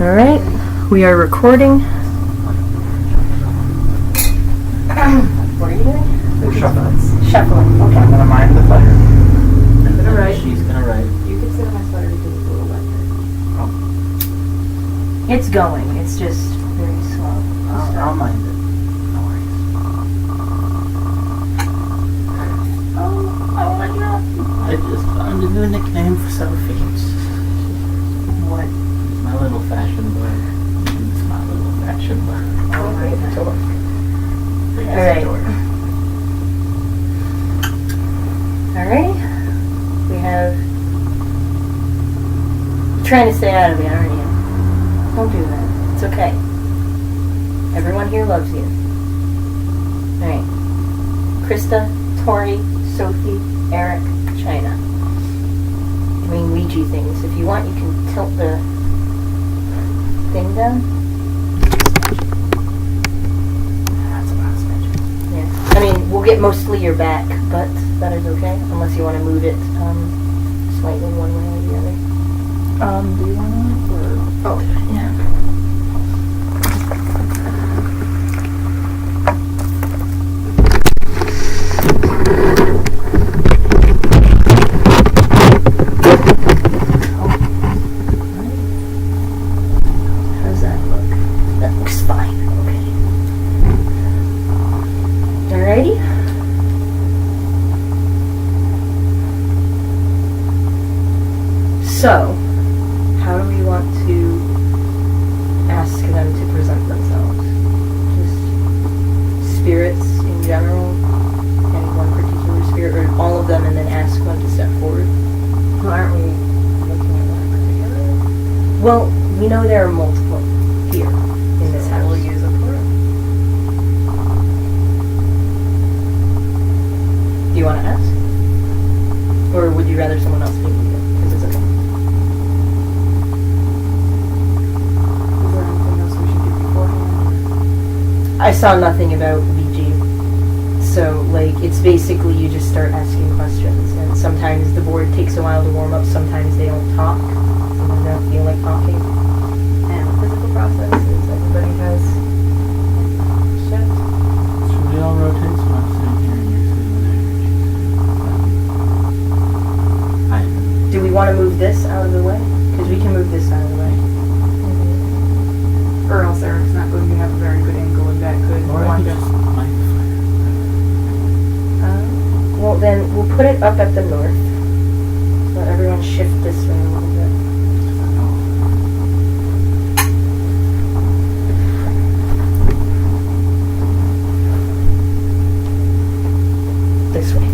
Alright, we are recording. What are you doing? We're shuffling. Shuffling, okay. I'm gonna mind the fire. I'm gonna write. She's gonna write. You can sit on my sweater because it's a little wet. Oh. It's going, it's just very slow. I'll mind it. No worries. Oh, I want you. I found a new nickname for Sophie. What? It's my little fashion boy. It's my little fashion boy. Oh my God. Alright. Alright. We have... You're trying to stay out of it, aren't you? Don't do that. It's okay. Everyone here loves you. Alright. Krista, Tori, Sophie, Eric, China. Doing Ouija things. If you want, you can tilt the thing down. That's a lot of sketching. Yeah. I mean, we'll get mostly your back, but that is okay. Unless you want to move it slightly one way or the other. Do you want to? Oh, yeah. How's that look? That looks fine. Okay. Alrighty. So, how do we want to ask them to present themselves? Just spirits in general? Any one particular spirit? Or all of them and then ask one to step forward? Well, aren't we looking at one in particular? Well, we know there are multiple here in this house. We'll use a plural. Do you want to ask? Or would you rather someone else be it? Because it's okay. Is there anything else we should do beforehand? I saw nothing about Ouija. So, like, it's basically you just start asking questions. And sometimes the board takes a while to warm up. Sometimes they don't talk. Sometimes they don't feel like talking. And the physical process is everybody has shit. Should we all rotate so I'm sitting here and you're sitting there? Do we want to move this out of the way? Because we can move this out of the way. Or else Eric's not going to have a very good angle and that could Or I wind could up. just mind the Well, then we'll put it up at the north. So everyone shift this way a little bit. This way.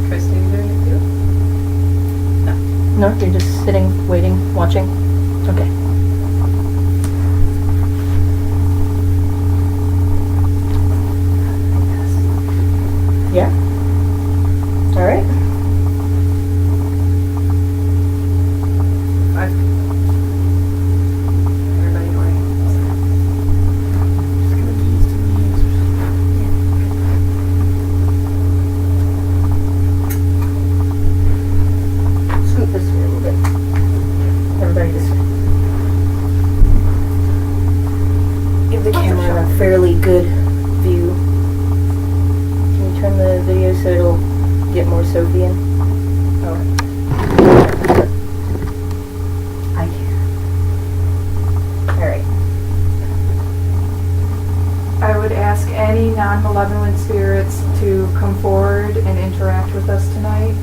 Krista, you doing it too? No, you're just sitting, waiting, watching. Okay. Yeah? Alright. Everybody going? Just gonna be used to the answers. Scoot this way a little bit. Everybody this way. Give the camera a fairly good view. Can you turn the video so it'll get more Sophie in? Oh. I can. Alright. I would ask any non-malevolent spirits to come forward and interact with us tonight.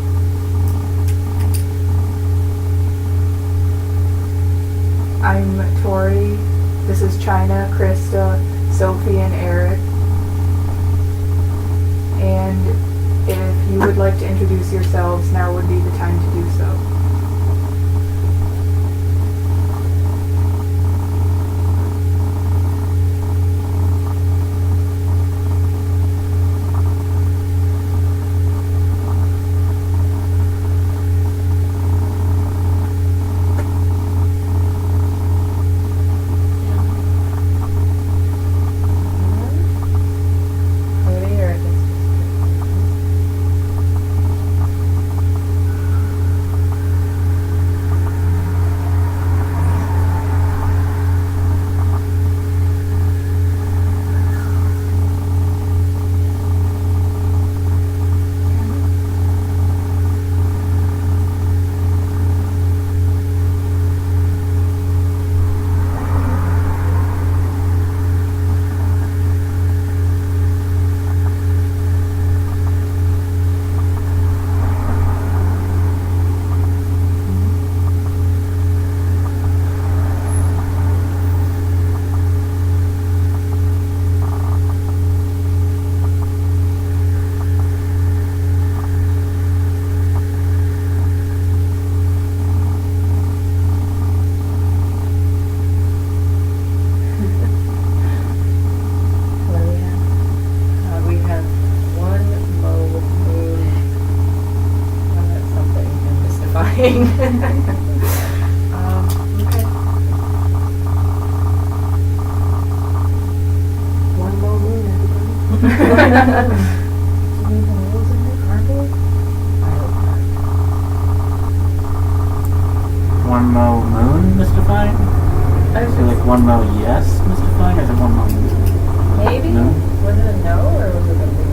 I'm Tori. This is China, Krista, Sophie, and Eric. And if you would like to introduce yourselves, now would be the time to do so. saying. Okay. One more moon, everybody. Do you even rules in it, are there? I hope not. One mo moon mystifying? I So like one mo yes mystifying, or is it one mo moon? Maybe? No? Was it a no, or was it a moon?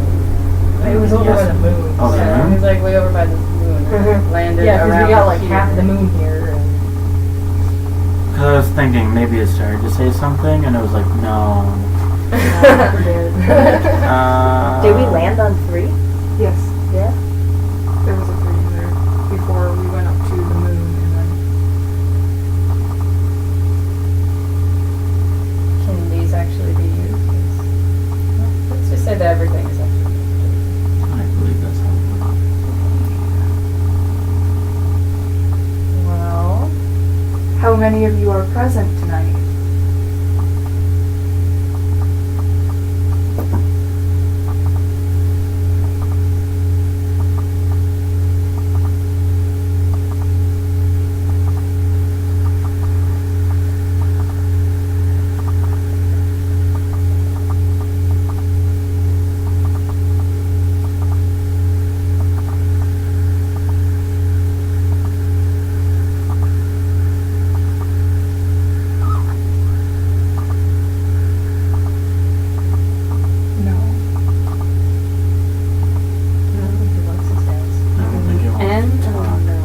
It was over Yes. by the moon. Oh, the Yeah, moon? it was like way over by the moon. Mhm. Landed Yeah, because around we got like here. half the moon here. And Because I was thinking maybe it started to say something, and it was like, no. Did we land on 3? yes, Yeah. there was a 3 there before we went up to the moon, and then Can these actually be used? Well, let's just say that everything is actually used. I believe that's how it works. Well, how many of you are present tonight? No. I don't think he likes his dance. I don't think it wants And to talk. no.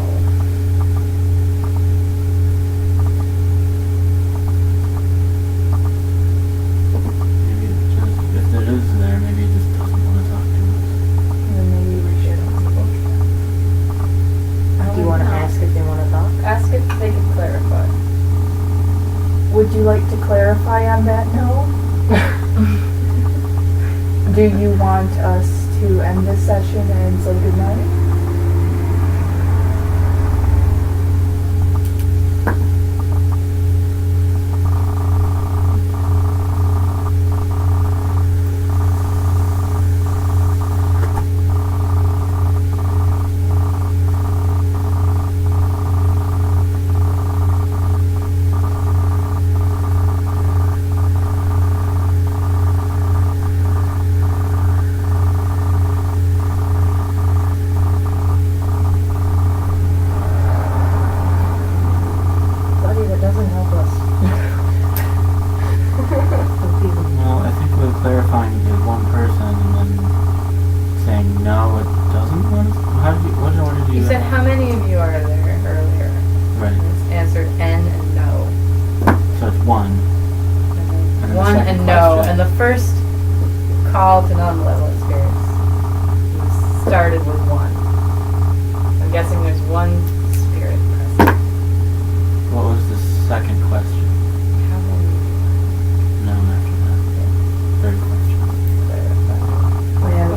Maybe it just, if it is there, maybe it just doesn't want to talk to us. Then maybe we should on the book. Do you want to ask if they want to talk? Ask if they can clarify. Would you like to clarify on that no? Do you want us to end this session and say goodnight? Buddy, that doesn't help us. Well, I think we're clarifying to one person and then saying no, it doesn't want to. How did you? What order do you? You said have? how many of you are there earlier? Right. And it's answered N and no. So it's one. And then And the one second and no. question. And the first call to non-malevolent spirits started with 1. I'm guessing there's 1 spirit present. What was the second question? How many No, after that. Third question. clarify? And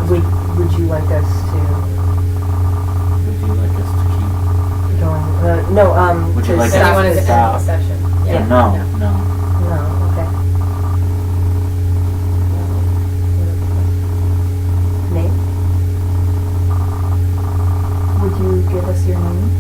would you like us to Would you like us to keep? going? No. Would you to like Does us stop anyone is this. to end stop? the session? So no, no. No. Okay. Name? Would you give us your name?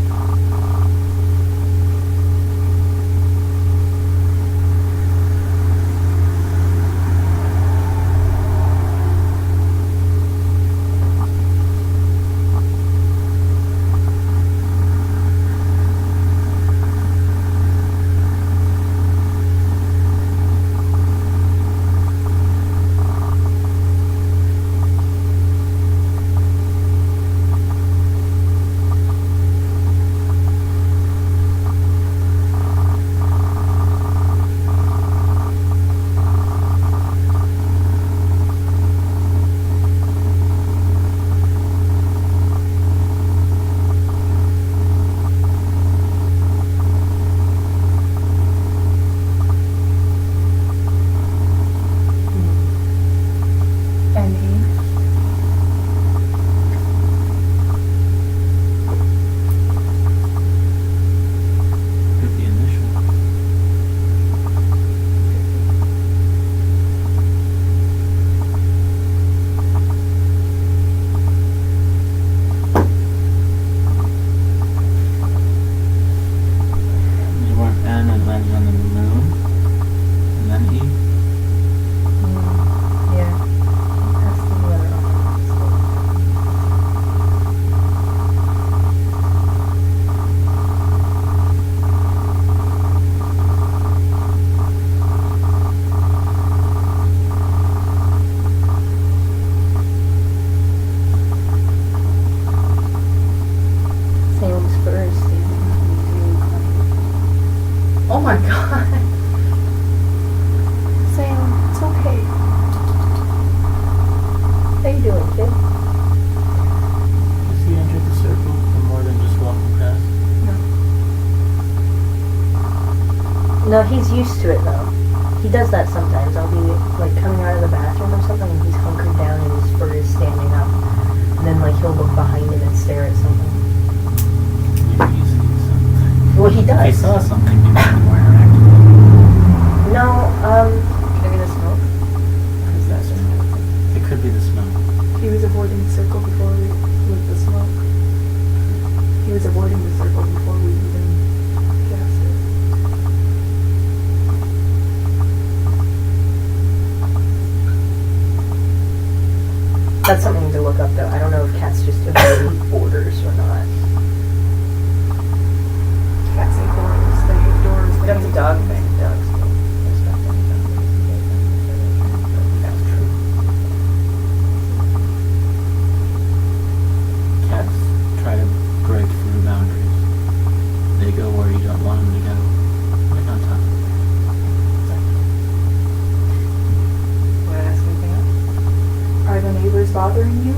He's used to it though. He does that sometimes. I'll be like coming out of the bathroom or something, and he's hunkered down and his fur is standing up. And then like he'll look behind him and stare at something. Maybe he sees something. Well, he If does. he saw something, he would be more interactive. No, Could it be the smoke? Or is that just happening? It could be the smell. He was avoiding the circle before we, with the smoke. He was avoiding the circle before we even cast it. that's something to look up though. I don't know if cats just obey orders or not. Cats hate doors. They hate doors. But that's a dog thing. Dogs will respect any boundaries and give them the That's true. Cats try to break through boundaries. They go where you don't want them to go. Like on top. Want to ask anything else? Are the neighbors bothering you?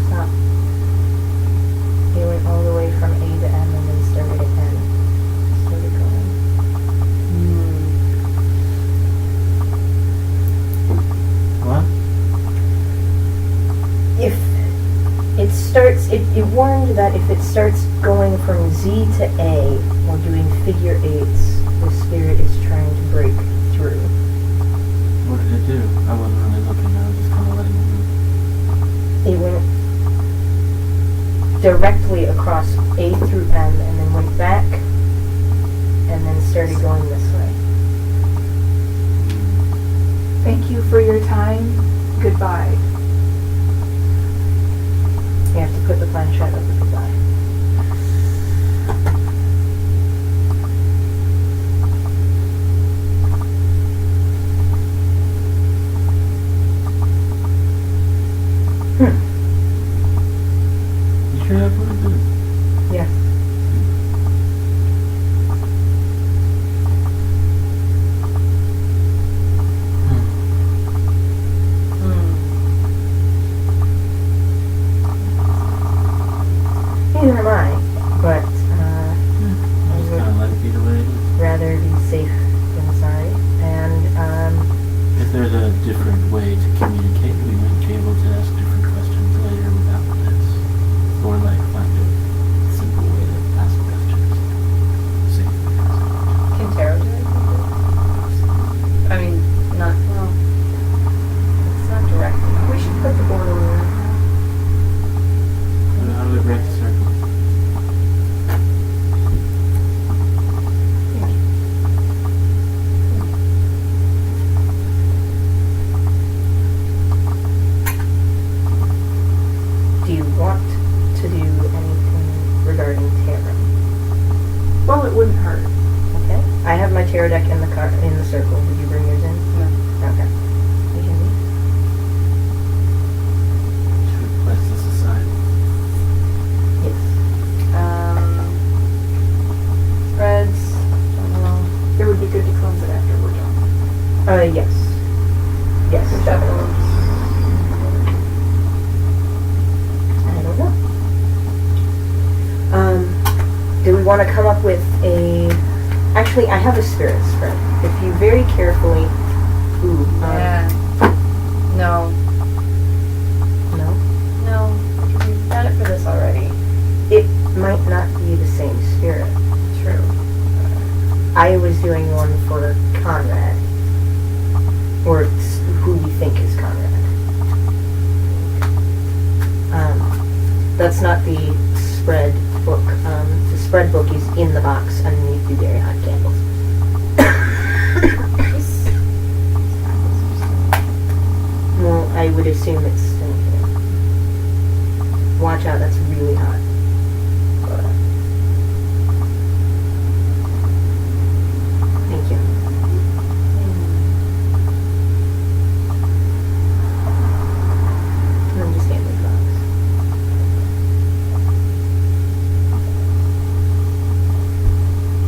Stop. He went all the way from A to M and then started at N. Started going. What? If it starts, it warned that if it starts going from Z to A or doing figure eights, the spirit is trying to break through. What did it do? I wasn't really looking. I was just kind of letting it move. It went directly across A through M and then went back and then started going this way. Thank you for your time. Goodbye. You have to put the planchette up at the back. You sure that's what it did? Yeah. Neither am I, but I just kind of let it be the way it is. rather be safe than sorry. And If there's a different way to communicate, we might be able to ask different questions later without this. Or like find a simple way to ask questions. Safe way to ask questions. Can tarot do it? I mean, not, well, it's not direct. We should put the board over there. And how do we break the circle? do you want to do anything regarding tarot? Well, it wouldn't hurt. Okay. I have my tarot deck in the circle. Did you bring yours in? No. Okay. You can leave. Should we place this aside? Yes. Spreads, don't know. It would be good to cleanse it after we're done. Yes. Yes, definitely. I don't know. Do we want to come up with a... Actually, I have a spirit spread. If you very carefully... Ooh. Yeah. No. No? No. Because we've done it for this already. It might not be the same spirit. True. I was doing one for Conrad. That's not the spread book. The spread book is in the box underneath the very hot candles. Well, I would assume it's still here. Watch out, that's really hot. Thank you. And then just hand me the box.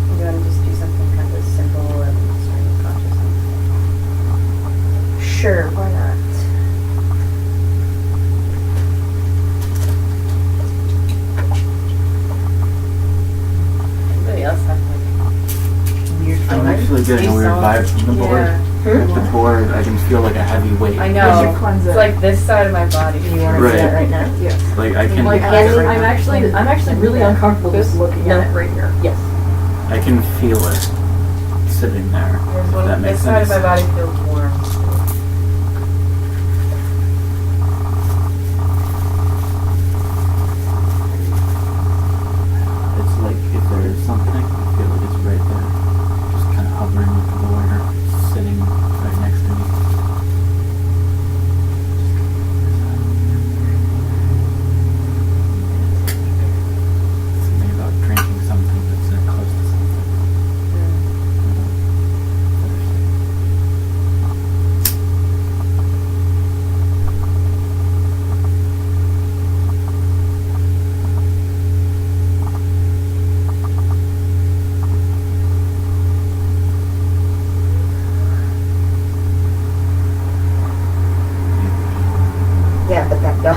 You want to just do something kind of simple and stream of consciousness? Sure, why not? Anybody else have like weird I'm feelings? actually getting a These weird songs? vibe from the board. Yeah. Like the board, I can feel like a heavy weight. I Where's know. your cleanser? It's like this side of my body. Do you want to Right. do that right now? Yes. Like I can, Like, I'm actually really uncomfortable just looking No. at it right here. Yes. I can feel it sitting there. There's If one, that makes this side sense. of my body feels warm. It's like if there is something, I feel like it's right there. Just kind of hovering with the board or sitting right next to me. Something about drinking something that's close to something. Yeah, but that dog.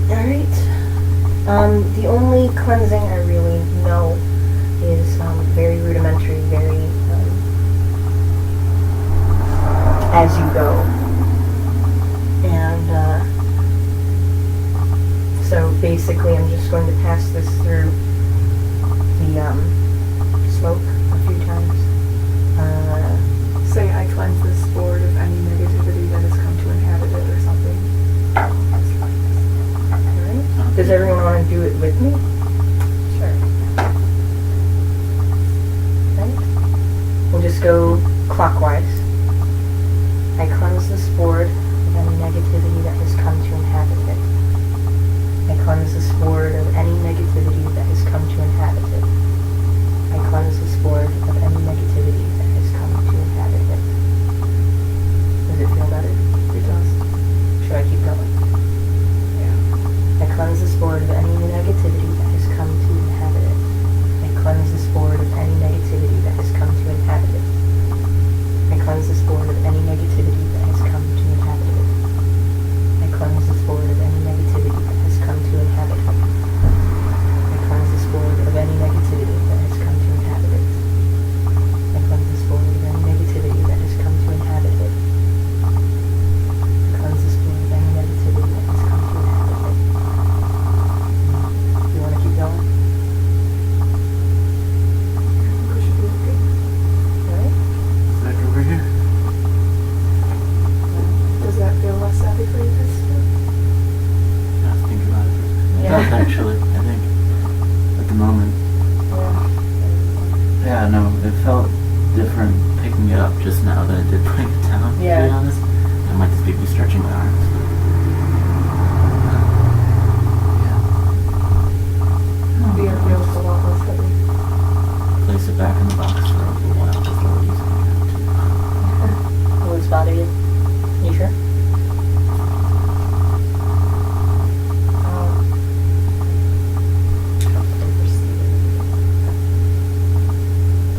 Alright. The only cleansing I really know is very rudimentary, very as you go. And so basically I'm just going to pass this through the smoke a few times. Say I cleanse this board of any negativity that has come to inhabit it or something. Alright. Does everyone want to do it with me? Sure. Right. We'll just go clockwise. I cleanse this board of any negativity that has come to inhabit it. I cleanse this board of any negativity that has come to inhabit it. I cleanse this board of any negativity that has come to inhabit it. Does it feel better? It does. Should I keep going? Yeah. I cleanse this board of any negativity that has come to inhabit it. I cleanse this board of any negativity that has come to inhabit it. I cleanse this board of any negativity that has come to inhabit it. I cleanse this board of any negativity that has come to inhabit it. I cleanse this board of any negativity that has come to inhabit it. I cleanse this board of any negativity that has come to inhabit it. I cleanse this board of any negativity that has come to inhabit it. You want to keep going? We should be okay. Alright? Back over here. Does that feel less savvy for you guys? I have to think about it. It does actually, I think. At the moment. Yeah, no, it felt different picking it up just now than it did putting it down, to be Yeah. honest. I might just be stretching my arms. Beer feels a lot less heavy. Place it back in the box for a little while before using it again. Will this bother you? You sure?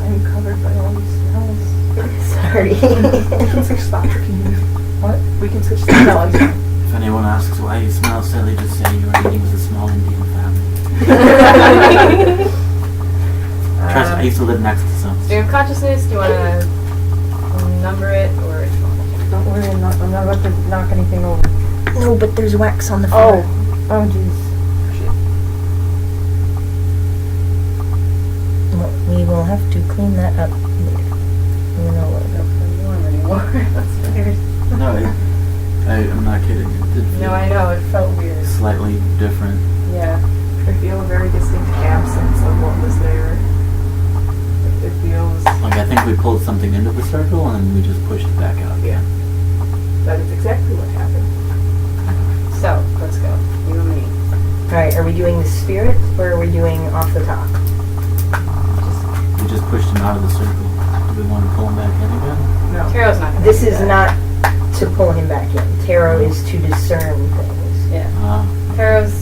I'm covered by all these smells. Sorry. We can switch spots if you need. What? We can switch spots. If anyone asks why you smell silly, just say you are eating with a small Indian family. Trust me, I used to live next to some. Stream of consciousness, do you want to number it or? Don't worry, I'm not about to knock anything over. No, but there's wax on the floor. Oh, jeez. Well, we will have to clean that up later. You know what? Don't feel warm anymore. That's weird. No, I'm not kidding. It did feel No, I know, it felt weird. slightly different. Yeah. I feel a very distinct absence of what was there. It feels Like, I think we pulled something into the circle and we just pushed it back out again. that is exactly what happened. So, let's go. You and me. Alright, are we doing the spirit or are we doing off the top? We just pushed him out of the circle. Do we want to pull him back in again? No. Tarot's not gonna This do is that. not to pull him back in. Tarot is to discern things. Yeah. Uh, Tarot's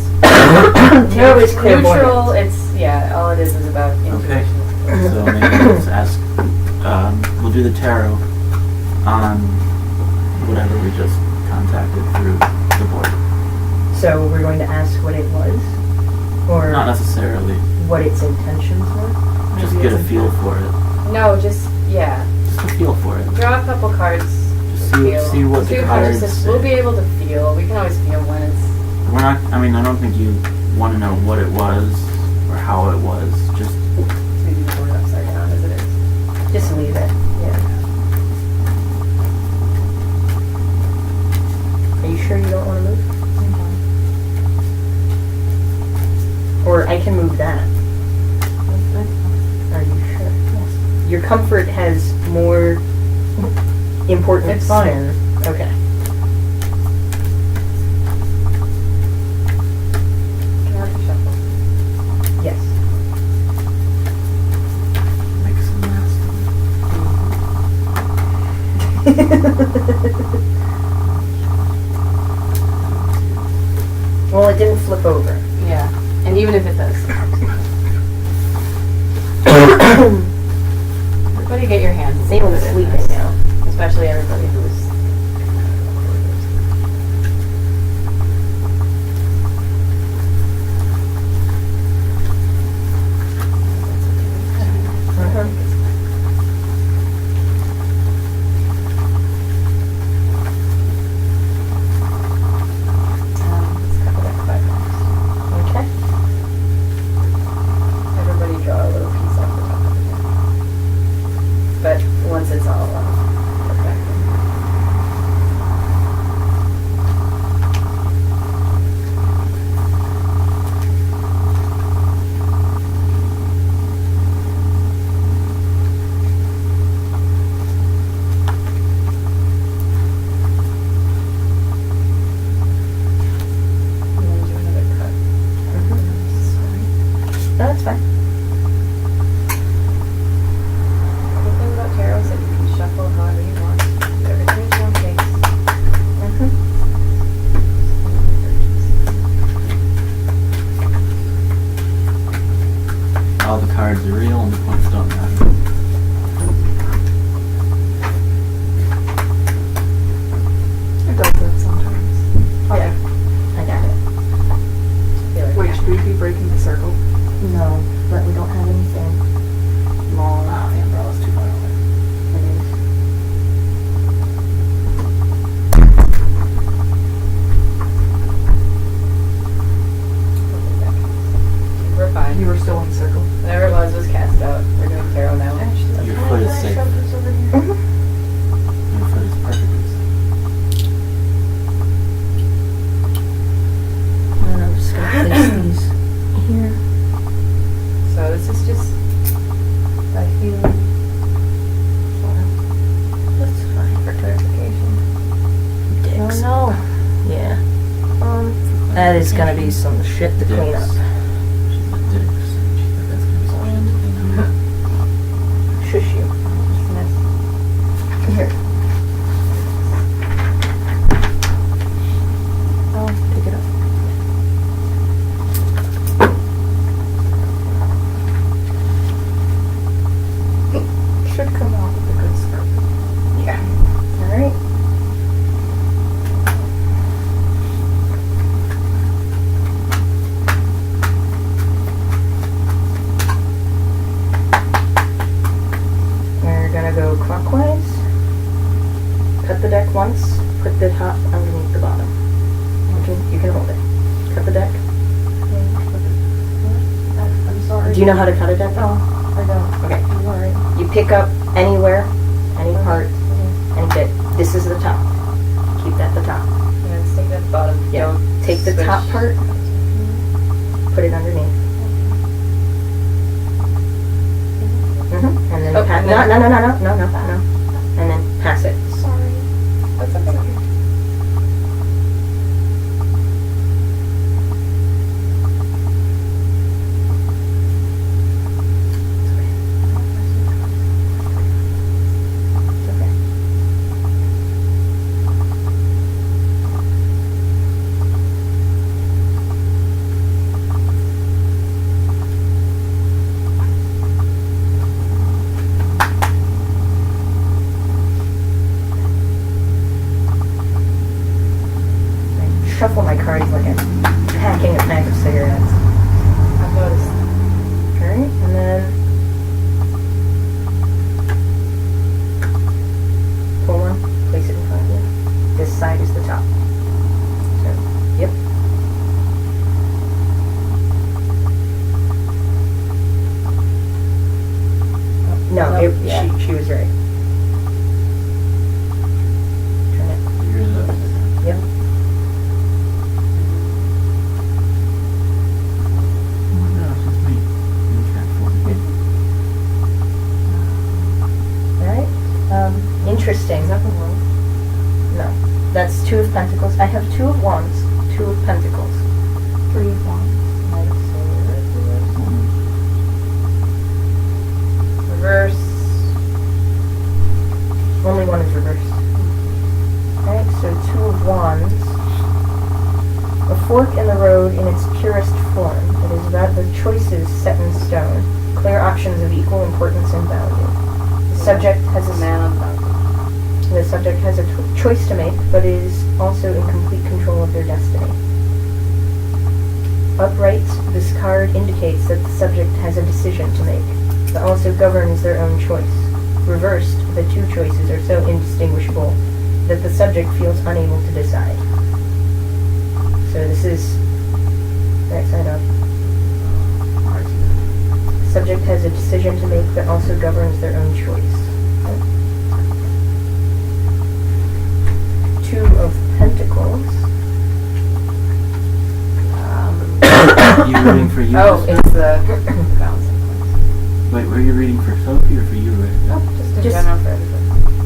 Tarot is clairvoyant. neutral. It's, yeah, all it is about Okay. intuition. So maybe let's ask, we'll do the tarot on whatever we just contacted through the board. So we're going to ask what it was? Or Not necessarily, what its intentions were? just Maybe get a it's feel for it. No, just, yeah. Just a feel for it. Draw a couple cards. Just to see- feel. see what the how cards just- say. We'll be able to feel. We can always feel when it's... We're not, I mean, I don't think you want to know what it was or how it was, just Maybe the board upside down as it is. Just leave it. Yeah. Are you sure you don't want to move? Or I can move that. Are you sure? Yes. Your comfort has more importance It's fine. than... Okay. Can I have to shuffle? Yes. make some Well, it didn't flip over. Yeah. And even if it does. Everybody get your hands. Salem's sleeping now. Especially everybody who's... Okay. Everybody draw a little piece off the top of the head. But once it's all perfect. And then do another cut. Sorry. No, that's fine. The thing about tarot is that you can shuffle however you want. Do everything at your own pace. all the cards are real and the points don't matter. It does that sometimes. Yeah. I got it. Feel like Wait, should we be breaking the circle? No, but we don't have anything long. Wow, the umbrella's too far away. It is. We're fine. You were still in the circle. Whatever it was cast out. We're doing tarot now. Your foot is safe. Your foot is perfectly safe. And then I'm just gonna place these here. So this is just by feeling. That's fine. For clarification. Dicks. Oh Yeah. That is gonna be some shit to clean up. Dicks. She's a dick, so she thought that's gonna be some shit to clean up. Shush you. Come here. Oh, pick it up. Should come out with a good start. Yeah. Alright. We're gonna go clockwise. Cut the deck once, put the top underneath the bottom. you know how to cut a deck? Oh, I don't. Okay. You are right. You pick up anywhere, any part, any bit. This is the top. Keep that the top. Yeah, stick it at the bottom. Yeah. Don't Take the switch. top part, put it underneath. And then Oh, pass. and No, then- no, no, no, no, no, no, no. And then pass it. Sorry. That's okay. It's okay. I shuffle my cards like I'm packing a pack of cigarettes. I've noticed. Alright, and then pull one, place it in front of you. This side is the top. So, yep. No, Nope, yeah. she was right. Turn it. You're the. Yep. Oh no, it's just me. In cat form. Alright. Interesting. Is that the world? No. That's 2 of pentacles. I have 2 of wands, 2 of pentacles. 3 of wands. Reverse. Only one is reversed. Alright, so 2 of wands. A fork in the road in its purest form. It is about the choices set in stone. Clear options of equal importance and value. The subject has a Man on top. The subject has a choice to make, but is also in complete control of their destiny. Upright, this card indicates that the subject has a decision to make, but also governs their own choice. Reversed, the 2 choices are so indistinguishable that the subject feels unable to decide. So this is right side up. The subject has a decision to make, but also governs their own choice. 2 of Pentacles. You reading for you? Oh, this it's time? the balancing point. Wait, were you reading for Sophie or for you, right? Oh, just in Just- general for everybody.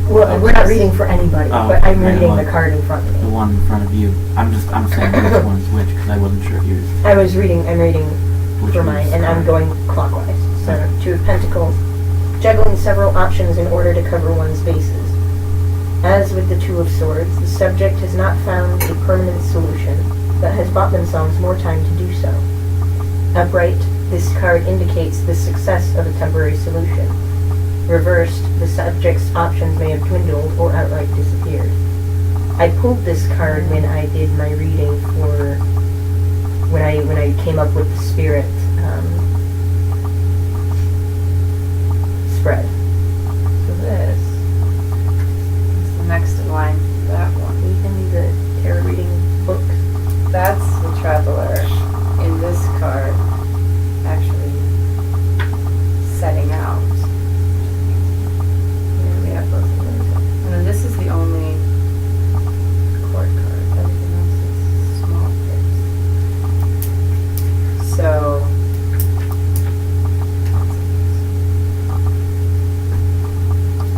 Well, we're not reading for anybody, Oh, but I'm okay, reading well, the card in front of The me. one in front of you. I'm saying which one's which because I wasn't sure if yours. I'm reading Which for one's mine, and I'm card. going clockwise. So, Okay. 2 of Pentacles. Juggling several options in order to cover one's bases. As with the 2 of Swords, the subject has not found a permanent solution, but has bought themselves more time to do so. Upright, this card indicates the success of a temporary solution. Reversed, the subject's options may have dwindled or outright disappeared. I pulled this card when I did my reading for when I came up with the spirit spread. So this is the next in line for that one. Can you hand me the tarot reading book? That's the traveler in this card actually setting out. Yeah, we have both of those. And then this is the only court card. Everything else is small pips. So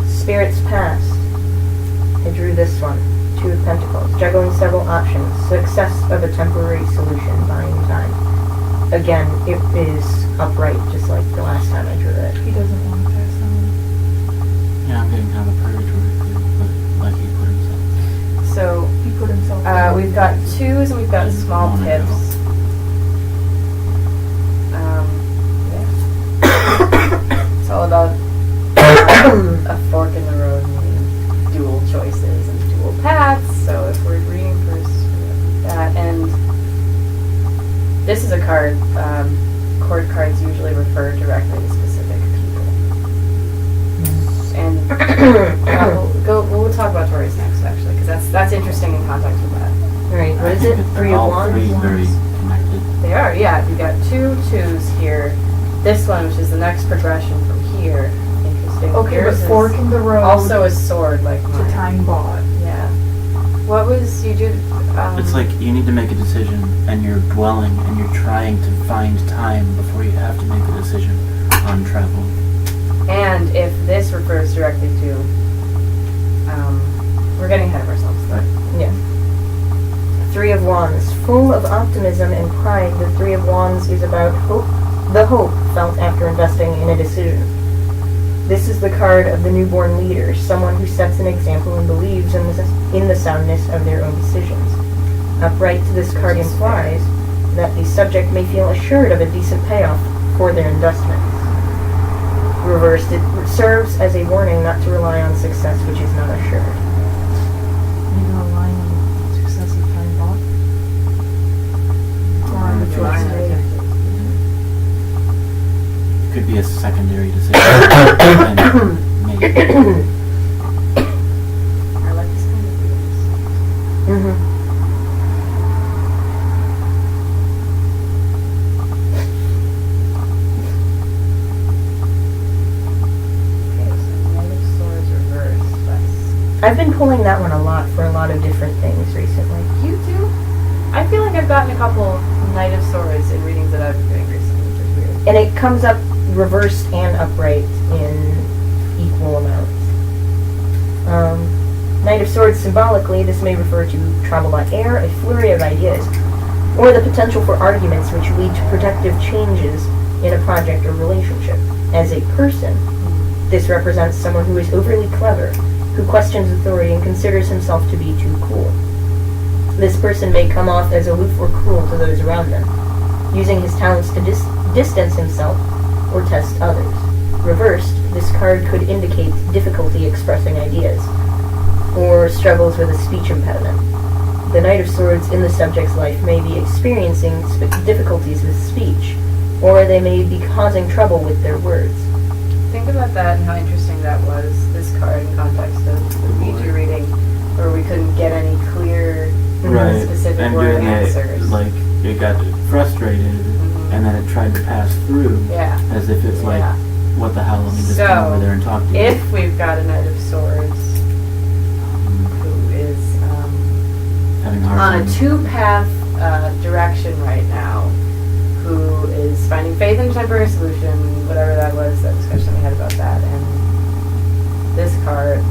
Spirits past. I drew this one. 2 of Pentacles. Juggling several options. Success of a temporary solution. Buying time. Again, it is upright, just like the last time I drew it. He doesn't want to pass on. Yeah, I'm getting kind of purgatory but like he put himself. so He put himself. we've got 2s and we've got small Wanna go. pips. Yeah. It's all about a fork in the road, meaning dual choices and dual paths. So if we're reading first, we have that. And this is a card. Court cards usually refer directly to specific people. And we'll talk about Taurus next, actually, because that's interesting in context with that. Alright, what I is think it? that 3 of all Wands? three very connected. They are, yeah. You've got 2 2s here, this one, which is the next progression from here, interesting. Okay, but Yours is fork in the road. also a sword like to mine. time bot. Yeah. What was you did? It's like you need to make a decision, and you're dwelling, and you're trying to find time before you have to make the decision on travel. And if this refers directly to, we're getting ahead of ourselves. But Yeah. Three of Wands. Full of optimism and pride, the Three of Wands is about hope, the hope felt after investing in a decision. This is the card of the newborn leader, someone who sets an example and believes in the soundness of their own decisions. Upright, this card implies that the subject may feel assured of a decent payoff for their investments. Reversed, it serves as a warning not to rely on success which is not assured. You know, relying on successive time bot. Or on the choice made. Could be a secondary decision. and maybe. I like this kind of videos. Mm-hmm. Okay, so Knight of Swords reversed. I've been pulling that one a lot for a lot of different things recently. You too? I feel like I've gotten a couple Knight of Swords in readings that I've been doing recently, which is weird. And it comes up reversed and upright in equal amounts. Knight of Swords, symbolically, this may refer to travel by air, a flurry of ideas, or the potential for arguments which lead to productive changes in a project or relationship. As a person, this represents someone who is overly clever, who questions authority and considers himself to be too cool. This person may come off as aloof or cruel to those around them, using his talents to distance himself or test others. Reversed, this card could indicate difficulty expressing ideas, or struggles with a speech impediment. The Knight of Swords in the subject's life may be experiencing difficulties with speech, or they may be causing trouble with their words. Think about that and how interesting that was, this card in context of the Ouija reading, where we couldn't get any clear, Right. specific And word doing answers. it, like, it got frustrated, and then it tried to pass through, Yeah. as if it's like, Yeah. what the hell, let me just So, come over there and talk to you. If we've got a Knight of Swords who is Having a hard on a time. two-path direction right now, who is finding faith in a temporary solution, whatever that was, that discussion we had about that, and this card,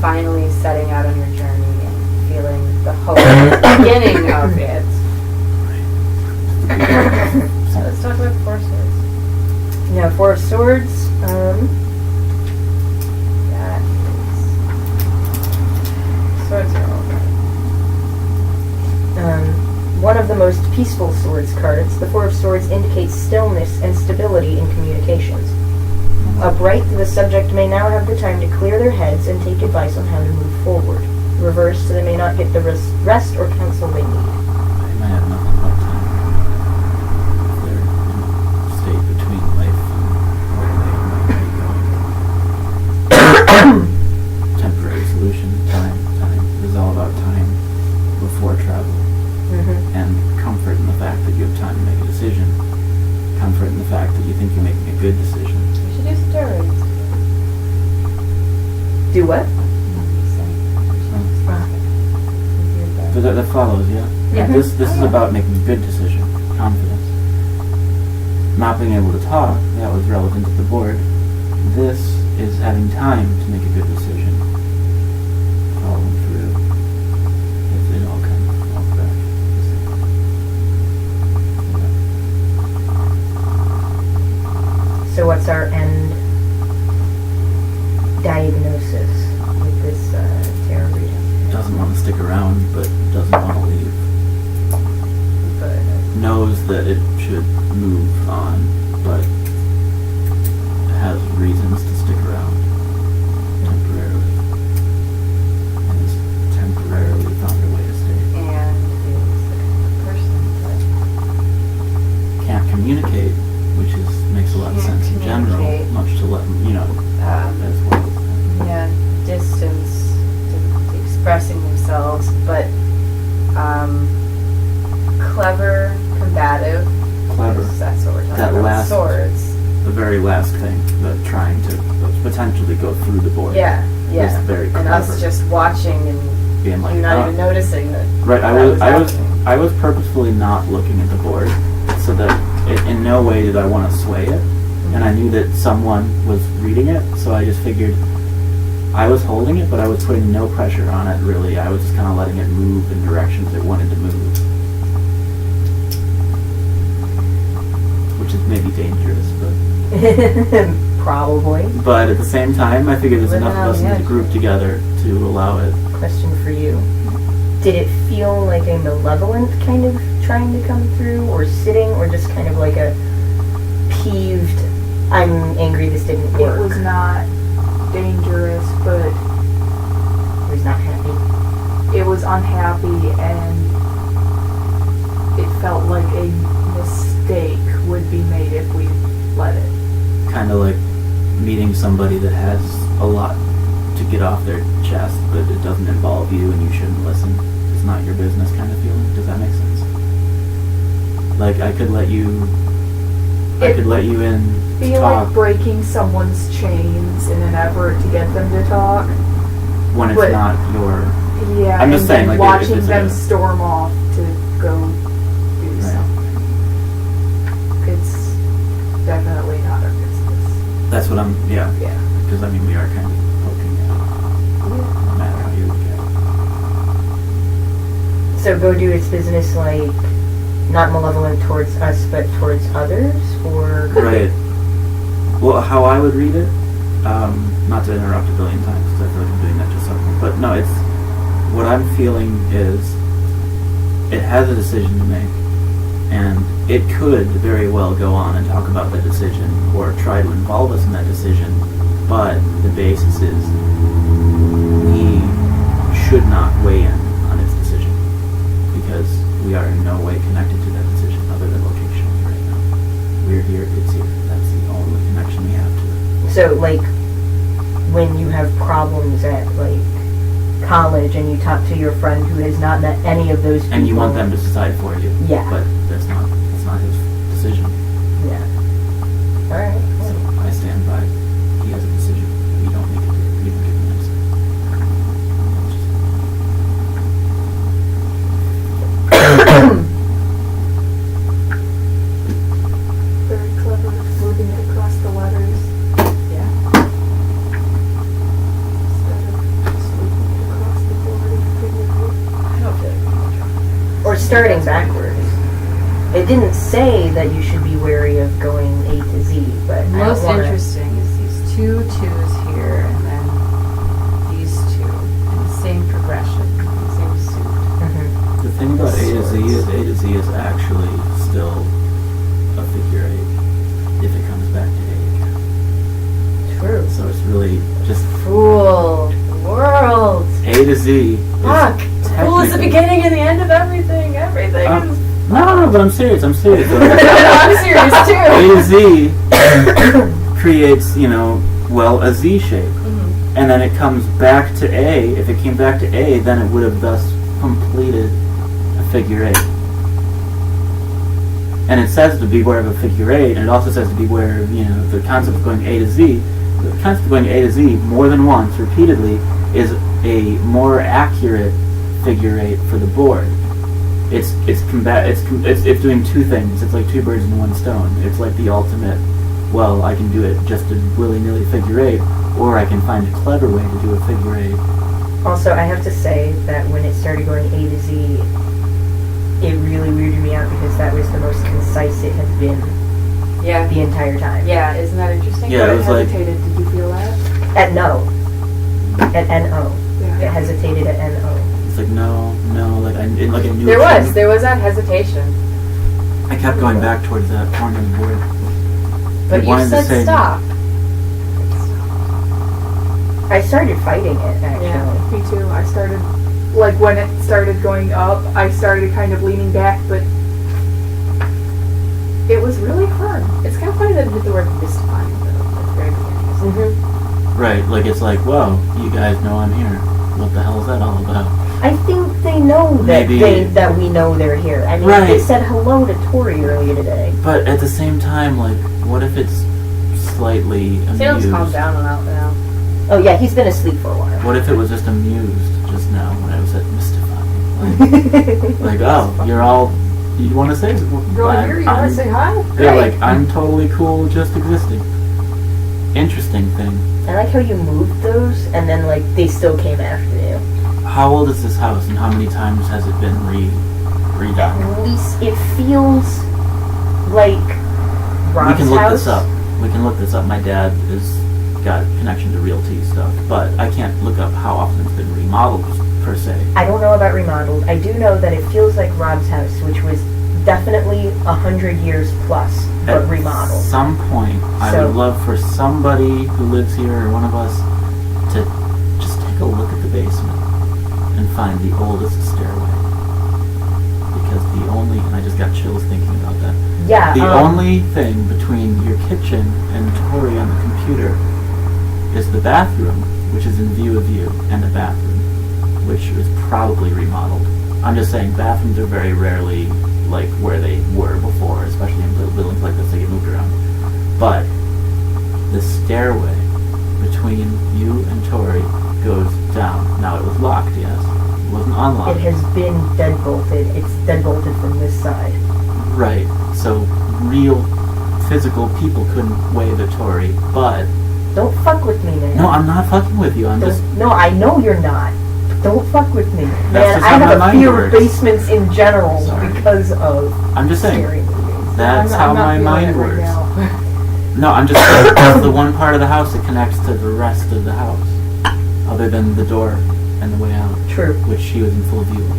finally setting out on your journey and feeling the hope at the beginning of it. So let's talk about Four Swords. Now, Four of Swords, That is... Swords are all right. one of the most peaceful swords cards. The Four of Swords indicates stillness and stability in communications. Upright, the subject may now have the time to clear their heads and take advice on how to move forward. Reversed, they may not get the rest or counsel they need. They might have nothing but time. They're in a state between life and where they might be going. Temporary solution, time. It is all about time before travel. And comfort in the fact that you have time to make a decision. Comfort in the fact that you think you're making a good decision. You should do steroids. Do what? But that follows, yeah? Yeah. This is about making a good decision. Confidence. Not being able to talk, that was relevant to the board. This is having time to make a good decision. Following through. It all comes back. So what's our end diagnosis with this tarot reading? Doesn't want to stick around, but doesn't want to leave. But Knows that it should move on, but has reasons to stick around temporarily. And has temporarily found a way to stay. and is the kind of person that Can't communicate, which makes a lot of Can't sense in general, communicate. much to let as well. distance to expressing themselves, but clever, combative. Clever. That's what we're talking That about. last- Swords. potential to go through the board. Yeah, yeah. It's very and clever. us just watching and Being like, you not "Oh." even noticing that. Right, that happening. I was purposefully not looking at the board, so that in no way did I want to sway it, and I knew that someone was reading it, so I just figured I was holding it, but I was putting no pressure on it, really. I was just kind of letting it move in directions it wanted to move. Which is maybe dangerous, but Probably. but at the same time, I figured there's Living enough on of us the in the edge. group together to allow it. Question for you. Did it feel like a malevolent kind of trying to come through, or sitting, or just kind of like a peeved, I'm angry this didn't work? It was not dangerous, but It was not happy. it was unhappy, and it felt like a mistake would be made if we let it. Kind of like meeting somebody that has a lot to get off their chest, but it doesn't involve you and you shouldn't listen. It's not your business kind of feeling. Does that make sense? Like I could let you in to Feel talk like breaking someone's chains in an effort to get them to talk. when it's but- not your... Yeah, I'm just and saying, then like, if watching it's them a- storm off to go do Right. something. It's definitely not our business. That's what I'm... Yeah. Yeah. Because, I mean, we are kind of poking at it, no matter how you look at So go do its business, like, not malevolent towards us, but towards others, or... it. Right. Well, how I would read it, not to interrupt a billion times, because I feel like I'm doing that just something, but no, it's... What I'm feeling is it has a decision to make, and it could very well go on and talk about that decision or try to involve us in that decision, but the basis is we should not weigh in on its decision because we are in no way connected to that decision other than locationally right now. We're here, it's here. That's the only connection we have to it. So, like, when you have problems at, like, college and you talk to your friend who has not met any of those people... And you want them to decide for you. Yeah. But that's not his decision. Yeah. Alright. So I stand by. He has a decision. We don't make it. We don't give him an Very clever, moving it across the letters. Yeah. Instead of just moving it across the board and figuring it I don't feel like we can try. Or starting backwards. It didn't say that you should be wary of going A to Z, but I Most don't wanna... interesting is these 2 twos here, and then these 2, in the same progression, same suit. Mhm. The thing about A to Z is actually still a figure 8 if it comes back to A again. True. So it's really just Fool the world. A to Z. Is Fuck. The fool is the technically- beginning and the end of everything. Everything is. No, but I'm serious. I'm serious. I'm serious A too. to Z creates, a Z shape. Mhm. And then it comes back to A. If it came back to A, then it would have thus completed a figure 8. And it says to beware of a figure 8, and it also says to beware of, the concept of going A to Z. The concept of going A to Z more than once, repeatedly, is a more accurate figure 8 for the board. It's doing 2 things. It's like 2 birds in 1 stone. It's like the ultimate, well, I can do it just a willy-nilly figure 8, or I can find a clever way to do a figure 8. Also, I have to say that when it started going A to Z, it really weirded me out because that was the most concise it had been Yeah. the entire time. Yeah. Isn't that interesting? Yeah, it was like, hesitated. Did you feel that? At no. At N-O. Yeah. It hesitated at N-O. it's like, no, like I knew There it was shouldn't. that hesitation. I kept going back towards that corner of the board. But I you wanted to said say- stop. I started fighting it, actually. Yeah, me too. I started, like, when it started going up, I started kind of leaning back, but it was really fun. It's kind of funny that you hit the word mystifying though. At the very beginning. Mm-hmm. Right, like it's like, whoa, you guys know I'm here. What the hell is that all about? I think they know that Maybe- that we know they're here. I mean, Right. they said hello to Tori earlier today. But at the same time, like, what if it's slightly amused? Salem's calmed down now. Oh yeah, he's been asleep for a while. What if it was just amused just now when I was at mystifying? Like, oh, you're all. You want to say? Girl, here, you want to say hi? Yeah, like I'm totally cool just existing. Interesting thing. I like how you moved those, and then like they still came after you. How old is this house, and how many times has it been redone? At least it feels like Rob's We can look house. this up. We can look this up. My dad is got a connection to realty stuff, but I can't look up how often it's been remodeled per se. I don't know about remodeled. I do know that it feels like Rob's house, which was definitely 100 years plus, but At remodeled. some point, I So- would love for somebody who lives here or one of us to just take a look at the basement and find the oldest stairway. Because the only, and I just got chills thinking about that. Yeah. The only thing between your kitchen and Tori on the computer is the bathroom, which is in view of you, and the bathroom, which is probably remodeled. I'm just saying bathrooms are very rarely like where they were before, especially in buildings like this, they get moved around. But the stairway between you and Tori goes down. Now it was locked, yes. It wasn't unlocked. It has been deadbolted. It's deadbolted from this side. Right. So real physical people couldn't wave at Tori, but Don't fuck with me, man. no, I'm not fucking with you. I'm just No, I know you're not. Don't fuck with me. That's Man, just I how have my a mind fear works. of basements in general Sorry. because of I'm just saying. scary movies. That's I'm how not my feeling mind it right works. now. No, I'm just saying that's the one part of the house that connects to the rest of the house, other than the door and the way out, True. which she was in full view of.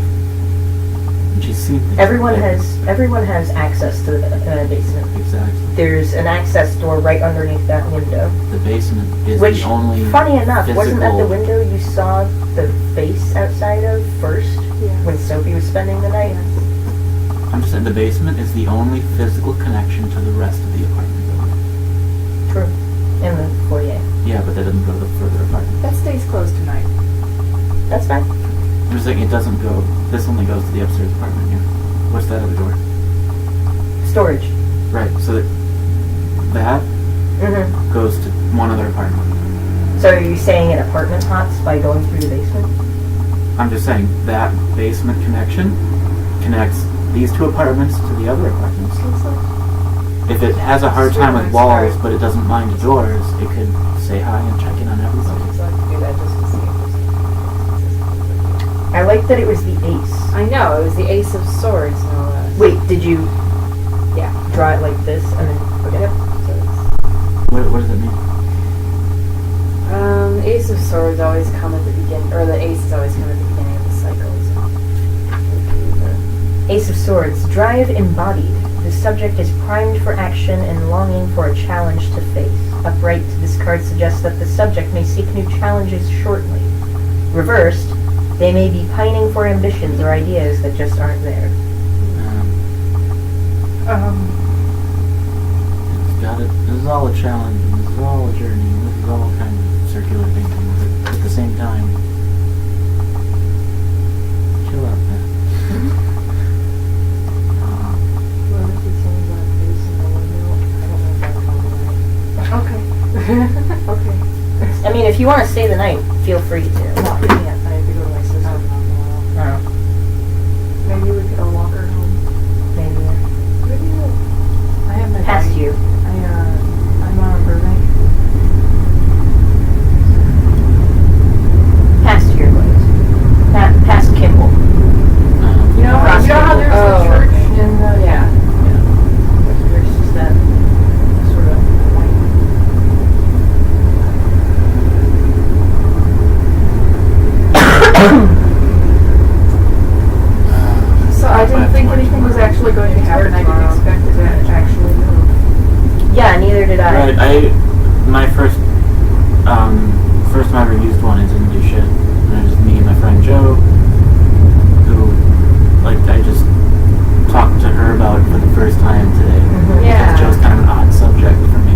And she's seen things. Everyone like has access to the basement. Exactly. There's an access door right underneath that window. The basement is Which, the only funny enough, wasn't that the physical- window you saw the face outside of first Yeah. when Sophie was spending the night? I'm just saying the basement is the only physical connection to the rest of the apartment building. True. In the foyer. Yeah, but that doesn't go to the further apartment. That stays closed tonight. That's fine. I'm just saying it doesn't go. This only goes to the upstairs apartment here. What's that other door? Storage. Right. So that Mm-hmm. goes to one other apartment. So are you saying an apartment hops by going through the basement? I'm just saying that basement connection connects these two apartments to the other apartments. If it has a hard time with walls, but it doesn't mind doors, it could say hi and check in on everybody. So I have to do that just to see if there's I like that it was the ace. I know, it was the Ace of Swords, no less. Wait, did you Yeah. draw it like this and then okay. Yep. So What does it mean? it's, Ace of Swords always come at the beginning, or the aces always come at the beginning of the cycle. So. Ace of Swords, drive embodied. The subject is primed for action and longing for a challenge to face. Upright, this card suggests that the subject may seek new challenges shortly. Reversed, they may be pining for ambitions or ideas that just aren't there. It's got it. This is all a challenge, and this is all a journey, and this is all kind of circular thinking. But at the same time, chill out, man. Okay. Okay. I mean, if you want to stay the night, feel free to. I have to go to my sister's house tomorrow. Maybe we could all walk her home. Maybe. I have my Past bike. you. I'm on a Burbank. Past your place. Past Kimball. You know how there's Oh, a church okay. in the Yeah. there's just that sort of point. So I didn't think anything was actually going to happen. I didn't expect it to actually move. Yeah, neither did I. Right, my first time I ever used one, it didn't do shit. And it was just me and my friend Joe, who, like, I just talked to her about it for the first time today. Mhm. Yeah. Because Joe's kind of an odd subject for me.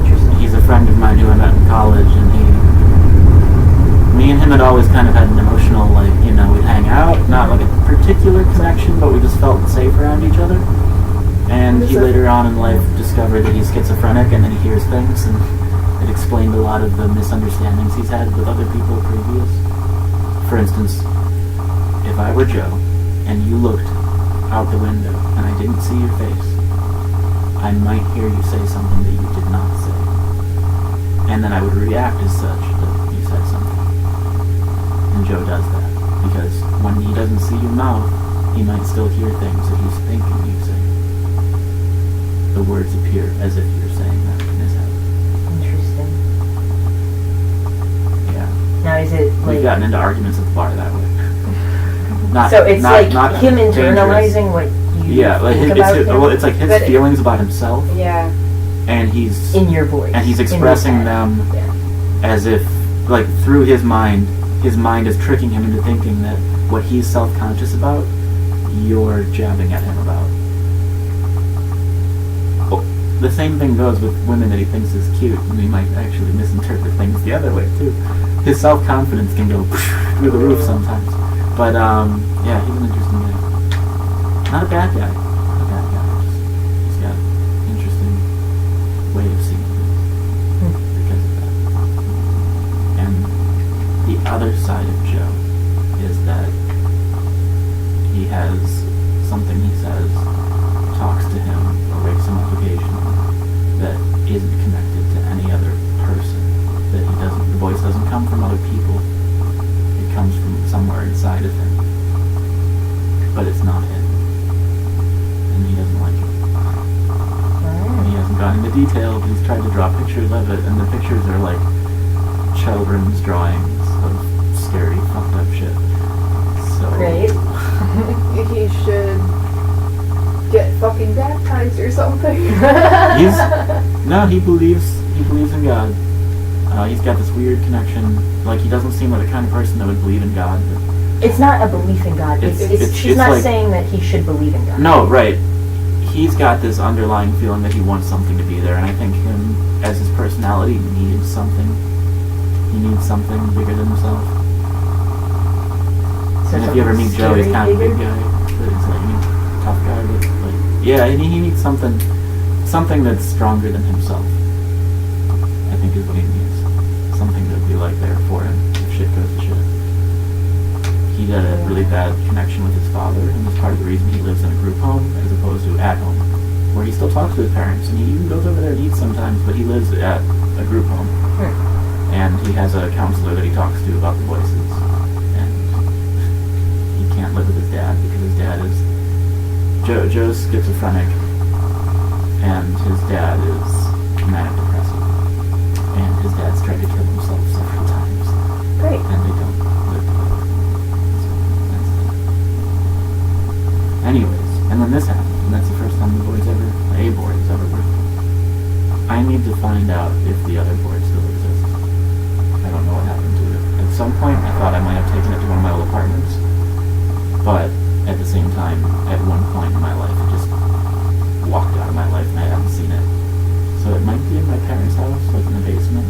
Interesting. He's a friend of mine who I met in college, and me and him had always kind of had an emotional, like, we'd hang out, not like a particular connection, but we just felt safe around each other. And he later on in life discovered that he's schizophrenic, and then he hears things, and it explained a lot of the misunderstandings he's had with other people previous. For instance, if I were Joe, and you looked out the window, and I didn't see your face, I might hear you say something that you did not say. And then I would react as such that you said something. And Joe does that, because when he doesn't see your mouth, he might still hear things that he's thinking you say. The words appear as if you're saying that in his head. Interesting. Yeah. Now is it We've like... gotten into arguments at the bar that way. Not, so it's not, like not him dangerous. internalizing what you Yeah, like think about him well, it's like his But- feelings about himself, Yeah. and he's in your voice. and he's in his expressing head. them Yeah. as if, like, through his mind is tricking him into thinking that what he's self-conscious about, you're jabbing at him about. Oh, the same thing goes with women that he thinks is cute, and he might actually misinterpret things the other way too. His self-confidence can go through the roof sometimes. But yeah, he's an interesting guy. Not a bad guy. Not a bad guy. He's got an interesting way of seeing things because of that. And the other side of Joe is that he has something he says, talks to him, or wakes him up occasionally, that isn't connected to any other person. That he doesn't, the voice doesn't come from other people. It comes from somewhere inside of him. But it's not him. And he doesn't like it. And he hasn't gone into detail, but he's tried to draw pictures of it, and the pictures are like children's drawings of scary, fucked up shit. So Great. He should get fucking baptized or something. he believes in God. He's got this weird connection. Like, he doesn't seem like the kind of person that would believe in God. But It's not a belief in God. She's not like, saying that he should believe in God. no, right. He's got this underlying feeling that he wants something to be there, and I think him, as his personality, needs something. He needs something bigger than himself. So And if you ever meet Joe, he's kind of a big bigger? guy. But he's like, tough guy, but like, yeah, and he needs something that's stronger than himself. I think is what he needs. Something that would be like there for him if shit goes to shit. He had a really bad connection with his father, and that's part of the reason he lives in a group home as opposed to at home, where he still talks to his parents, and he even goes over there and eats sometimes, but he lives at a group home. And he has a counselor that he talks to about the voices, and he can't live with his dad because his dad is Joe's schizophrenic, and his dad is manic depressive, and his dad's tried to kill himself several times. Great. And they don't live together. So that's that. Anyways, and then this happened, and that's the first time the board has ever worked. I need to find out if the other board still exists. I don't know what happened to it. At some point, I thought I might have taken it to one of my old apartments, but at the same time, at one point in my life, it just walked out of my life, and I haven't seen it. So it might be in my parents' house, like in the basement.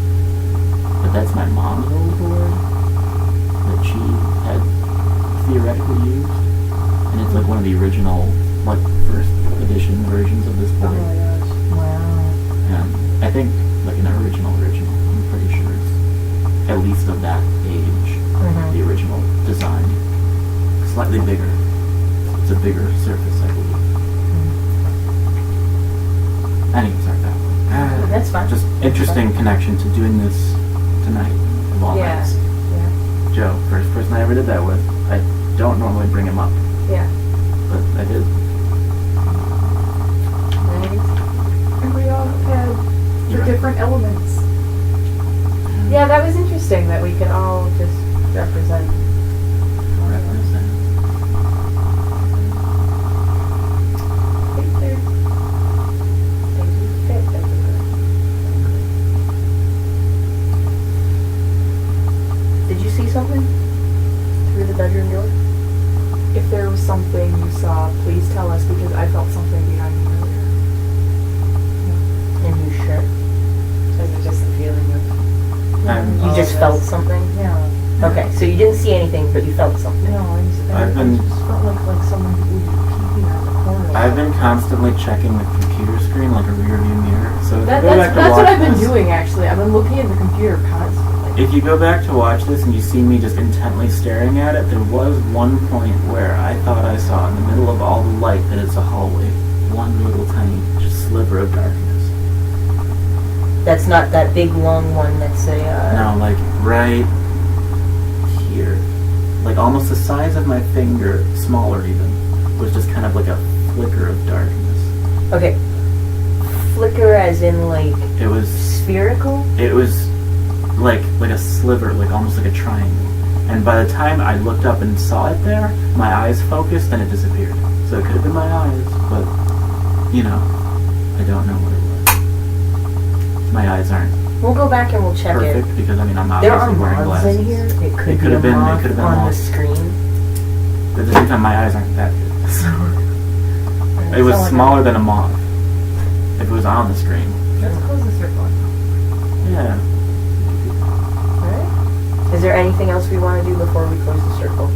But that's my mom's old board that she had theoretically used. And it's like one of the original, like, first edition versions of this board. Oh my gosh. Wow. And I think, like, an original, I'm pretty sure it's at least of that age, the original design. Slightly bigger. It's a bigger surface, I believe. Anyways, sorry, that one. That's fine. Just interesting connection to doing this tonight, of all Yeah. nights. Yeah. Joe, first person I ever did that with. I don't normally bring him up, Yeah. but I did. And we all had the You're right. different elements. Yeah, that was interesting that we could all just represent. Represent. I think they do fit everywhere. Did you see something through the bedroom door? If there was something you saw, please tell us because I felt something behind me earlier. And you sure? Or is it just a feeling of... You all just of felt this? something? Yeah. Okay, so you didn't see anything, but you felt something. No, I I've been- just felt like someone would be peeking out the corner. I've been constantly checking the computer screen like a rear view mirror. So if you go back to That's what watch I've been this- doing actually. I've been looking at the computer constantly. If you go back to watch this and you see me just intently staring at it, there was one point where I thought I saw in the middle of all the light that it's a hallway, one little tiny just sliver of darkness. That's not that big long one that's a. No, like right here. Like almost the size of my finger, smaller even, was just kind of like a flicker of darkness. Okay. Flicker as in like It was spherical? like a sliver, like almost like a triangle. And by the time I looked up and saw it there, my eyes focused and it disappeared. So it could have been my eyes, but you know, I don't know what it was. My eyes aren't We'll go back and we'll check perfect it. because I mean I'm There are obviously wearing moths glasses. in here. It could be a have been moth on the moths. screen. But at the same time, my eyes aren't that good. So it was Someone- smaller than a moth. If it was on the screen. Let's close the circle. Yeah. Alright. Is there anything else we want to do before we close the circle?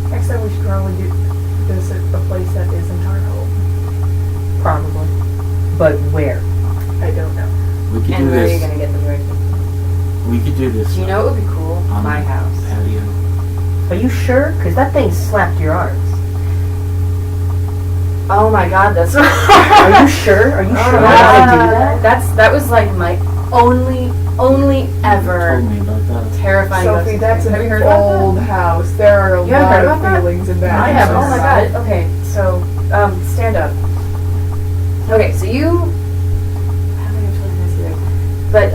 Next time we should probably visit a place that isn't our home. Probably. But where? I don't know. We could And do where are you this. gonna get the directions? We could do this. Do you know what would be cool? on My the house. Patio. Are you sure? Because that thing slapped your arms. Oh my god, that's Are you sure? Are you sure Oh, that I do that? that was like my only ever Told me about that. terrifying. Sophie, that's have you heard an about old house. There are a You haven't lot heard of about that? feelings in that. I have. Oh house. my god. Okay, so stand up. Okay, so you. How am I gonna tell you this here? But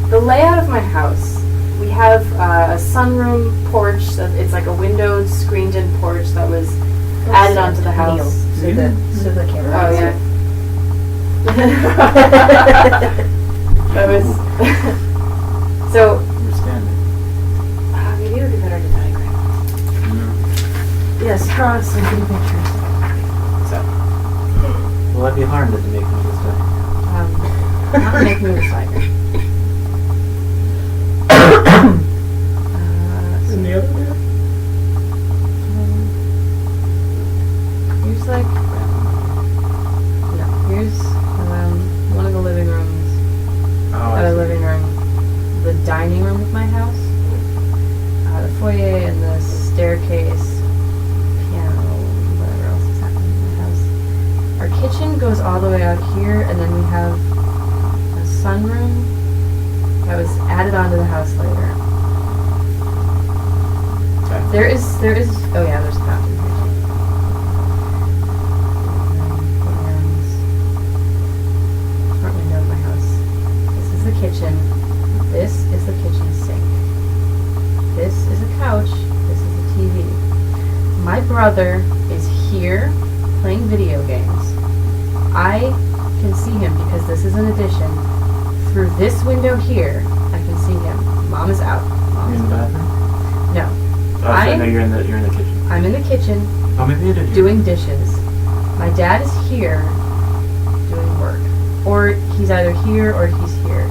the layout of my house, we have a sunroom porch. That it's like a windowed, screened-in porch that was added onto the Neil, house. so the camera. Oh yeah. That was. So We're standing. maybe it would be better to diagram. Yes, draw us some pretty pictures. Will I be harmed if you make me this day? Not make me this diagram. In the other way? Here's like, no, here's one of the living rooms, Oh, the living room, the dining room of my house, the foyer and the staircase, piano, whatever else is happening in my house. Our kitchen goes all the way out here, and then we have a sunroom that was added onto the house later. There is, oh yeah, there's a bathroom here too. And front window of my house. This is the kitchen. This is the kitchen sink. This is a couch. This is a TV. My brother is here playing video games. I can see him because this is an addition. Through this window here, I can see him. Mom is out. Mom You're is in the out. bathroom? No. Oh, so no, you're in the kitchen. I'm in the kitchen Oh, maybe you did. doing dishes. My dad is here doing work. Or he's either here or he's here.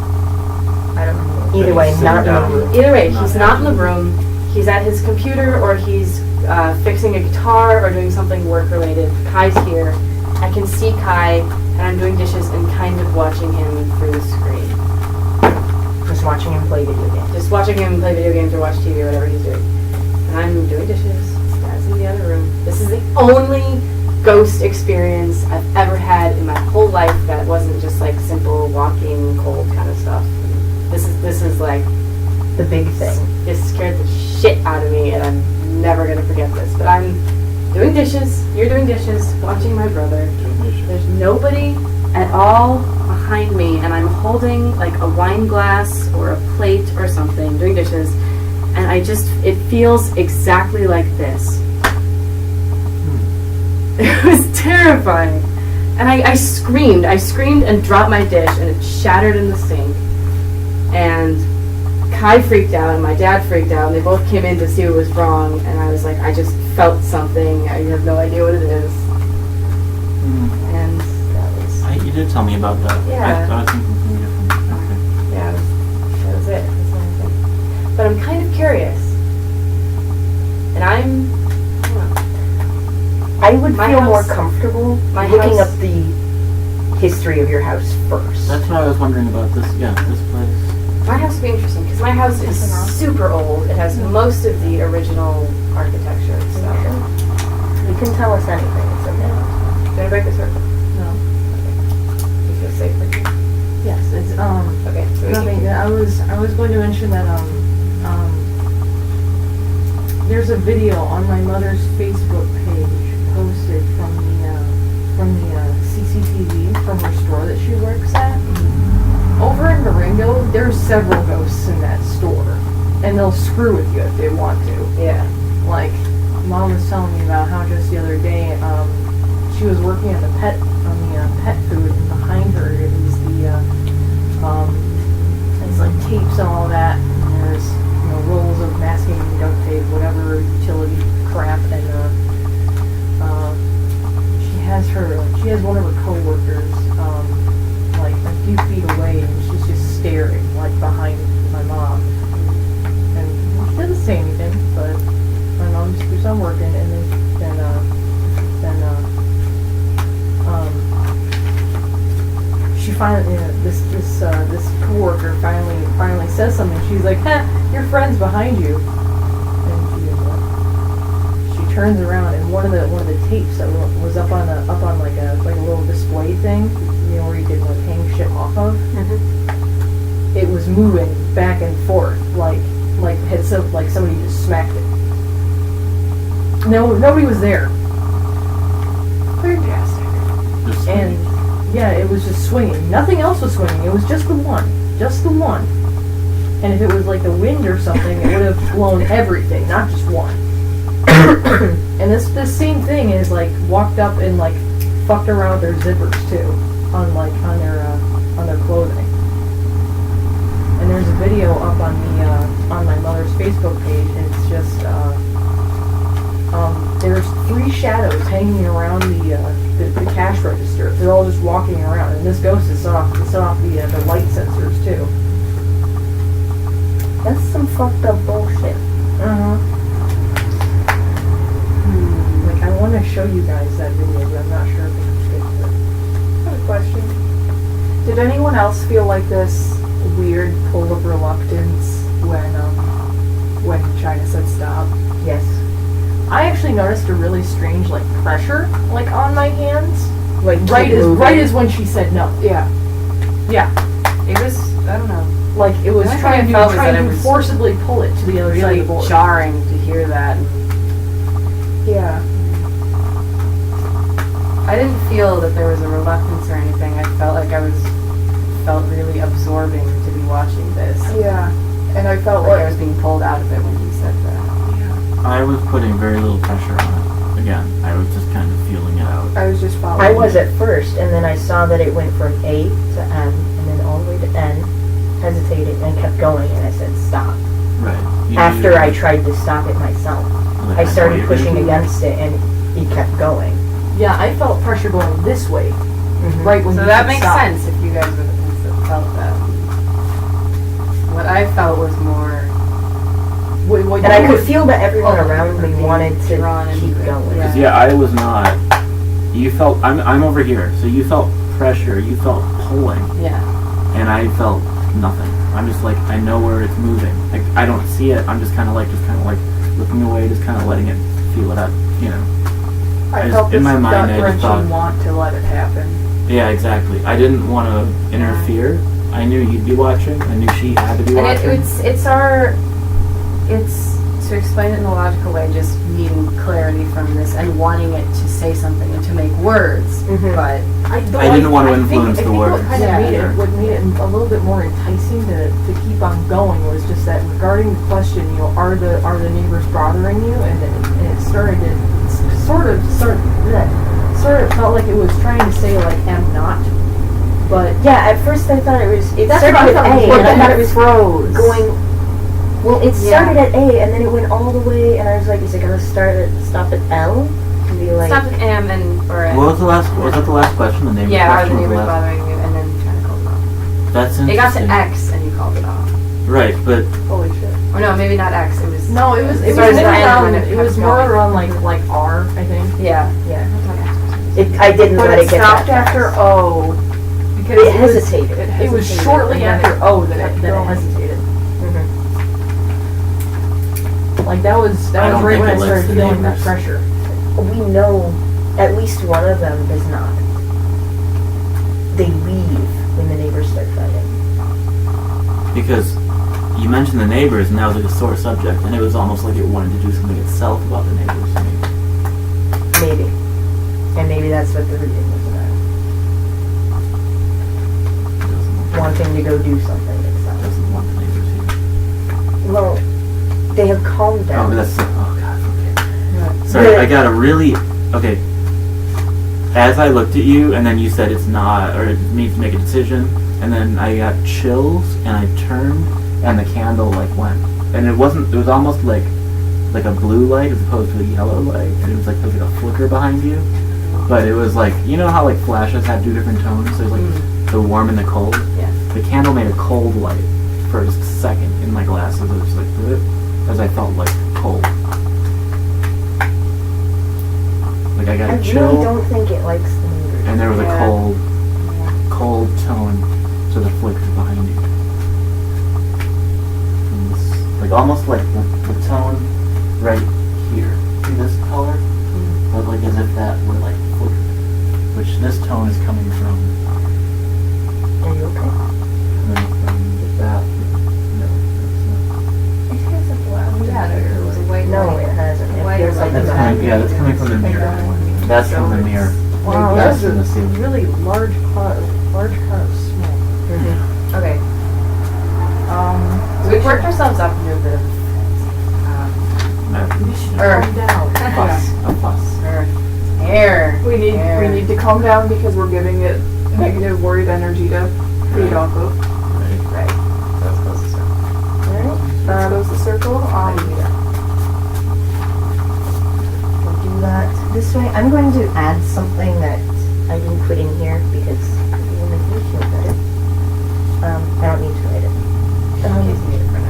I don't know. Either way, Sitting not in the down. room. Either way, he's not in the room. He's at his computer or he's fixing a guitar or doing something work related. Kai's here. I can see Kai and I'm doing dishes and kind of watching him through the screen. Just watching him play video games. Just watching him play video games or watch TV or whatever he's doing. And I'm doing dishes. Dad's in the other room. This is the only ghost experience I've ever had in my whole life that wasn't just like simple walking cold kind of stuff. This is like The big thing. it scared the shit out of me and I'm never gonna forget this. But I'm doing dishes, you're doing dishes, watching my brother. There's nobody at all behind me and I'm holding like a wine glass or a plate or something, doing dishes, and it feels exactly like this. It was terrifying. And I screamed and dropped my dish and it shattered in the sink. And Kai freaked out and my dad freaked out and they both came in to see what was wrong and I was like, I just felt something, I have no idea what it is. And that was, You did tell me about that. Yeah. I was thinking something different. Okay. yeah, that was it. That's the only thing. But I'm kind of curious. And I'm would My feel more house- comfortable my looking house- up the history of your house first. That's what I was wondering about this. Yeah, this place. My house would be interesting because my house is super old. It has most of the original architecture. So, You can tell us anything. It's okay. did I break the circle? No. You feel safe with me? Yes, it's Okay. So we nothing. can- I was going to mention that there's a video on my mother's Facebook page posted from the CCTV from her store that she works at. Over in Marengo, there's several ghosts in that store, and they'll screw with you if they want to. Yeah. Like, Mom was telling me about how just the other day, she was working at the pet food, and behind her is it's like tapes and all that, and there's rolls of masking duct tape, whatever utility crap, and she has one of her coworkers like a few feet away, and she's just staring like behind my mom, and she doesn't say anything, but my mom just keeps on working, and then she finally, this coworker finally says something. She's like, "Ha, your friend's behind you." And she turns around, and one of the tapes that was up on like a little display thing, where you could like hang shit off of. Mm-hmm. It was moving back and forth, like somebody just smacked it. No, nobody was there. Fantastic. Just And yeah, it was just swinging. Nothing else was swinging. It was just the one. Just the one. And if it was like the wind or something, it would have blown everything, not just one. And this same thing is like walked up and like fucked around with their zippers too, on their clothing. And there's a video up on my mother's Facebook page, and it's just there's 3 shadows hanging around the cash register. They're all just walking around, and this ghost is set off the light sensors too. That's some fucked up bullshit. Like, I want to show you guys that video, but I'm not sure if I can get to it. I have a question. Did anyone else feel like this weird pull of reluctance when China said stop? Yes. I actually noticed a really strange like pressure like on my hands. Like Right as when she said no. Yeah. Yeah. It was, I don't know, Like it was The only trying thing I felt was that to it was forcibly pull it to the other side really of the board. jarring to hear that. Yeah. I didn't feel that there was a reluctance or anything. I felt like felt really absorbing to be watching this. Yeah. And I felt Like I was being pulled out of it when you said that. I was putting very little pressure on it. Again, I was just kind of feeling it out. I was just following. I was at first, and then I saw that it went from A to M, and then all the way to N, hesitated, and kept going, and I said stop. Right. After I tried to stop it myself. Like, I started know pushing you're gonna against it, and it kept going. Yeah, I felt pressure going this way. Right when So you that said makes stop. sense if you guys were the ones that felt that. What I felt was more What And I could feel that everyone Oh, around me being wanted to drawn keep into it. going. Because I was not. You felt. I'm over here, so you felt pressure. You felt pulling, yeah. and I felt nothing. I'm just like I know where it's moving. Like I don't see it. I'm just kind of like looking away, just kind of letting it feel it out. You know. I I felt just- in this my mind, I just gut-wrenching thought- want to let it happen. Yeah, exactly. I didn't want to interfere. I knew you'd be watching. I knew she had to be And watching. it's to explain it in a logical way, just needing clarity from this and wanting it to say something and to make words. Mhm. But I didn't want to influence the words. What kind of Yeah. what made it a little bit more enticing to keep on going was just that regarding the question, are the neighbors bothering you? And it started to sort of felt like it was trying to say like am not, but Yeah, at first I thought it That's started what I with thought A, was and I thought it was froze. going. Well, it started at A, and then it went all the way, and I was like, is it gonna stop at L? And be like, stop with am or What was the last? Was that the last question? The neighbor yeah, are the question was the neighbors last. bothering you, and then trying to call it off. That's It got to interesting. X and you called it off. Right, but holy shit. Or no, maybe not X. It was. No, it was As more far as the end around. when It was kept more going. around like R, I think. Yeah. Yeah. I thought X was- I didn't But let it it get stopped that after fast. O. Because It hesitated. It was hesitated, shortly and then after O that kept it going. hesitated. Mhm. Like that was I don't right think when I it likes started the feeling that neighbors. pressure. We know at least one of them does not. They leave when the neighbors start fighting. Because you mentioned the neighbors, and that was like a sore subject, and it was almost like it wanted to do something itself about the neighbors. Maybe. Maybe. And maybe that's what the reading was about. It doesn't want, Wanting to go do something itself. doesn't want the neighbors here. Well, they have calmed Oh, down. but that's oh god. Okay. What? Sorry, Yeah. I got a really okay. As I looked at you, and then you said it's not, or it needs to make a decision, and then I got chills, and I turned, and the candle like went, and it wasn't. It was almost like a blue light as opposed to a yellow light, and it was like there was like a flicker behind you, but it was like how like flashes have two different tones. There's like the warm and the cold. Yeah. The candle made a cold light for just a second in my glasses. It was like bleh, as I felt like cold. Like I got I a really chill. don't think it likes the neighbors. And there was Yeah. a cold tone to the flicker behind you. And this, like almost like the tone right here. See this color? But like as if that were like flicker. Which this tone is coming from. Are you okay? No, from the bathroom. No, It has a black. Yeah, there was a white No, light. it hasn't. It White feels like light. that's the not. back. That's coming from the mirror. That's from the mirror. Wow, That's that's a from the ceiling. really large pot of smoke. Mhm. Okay. So we've worked ourselves up into a bit of We should Or- calm down. Fuss. A fuss. hair. We Hair. need to calm down because we're giving it negative, worried energy to feed off of. Right. Right. So it's supposed to start. Let's close the circle. We'll do that this way. I'm going to add something that I didn't put in here because it will make me feel better. I don't need to write it. Gives me a different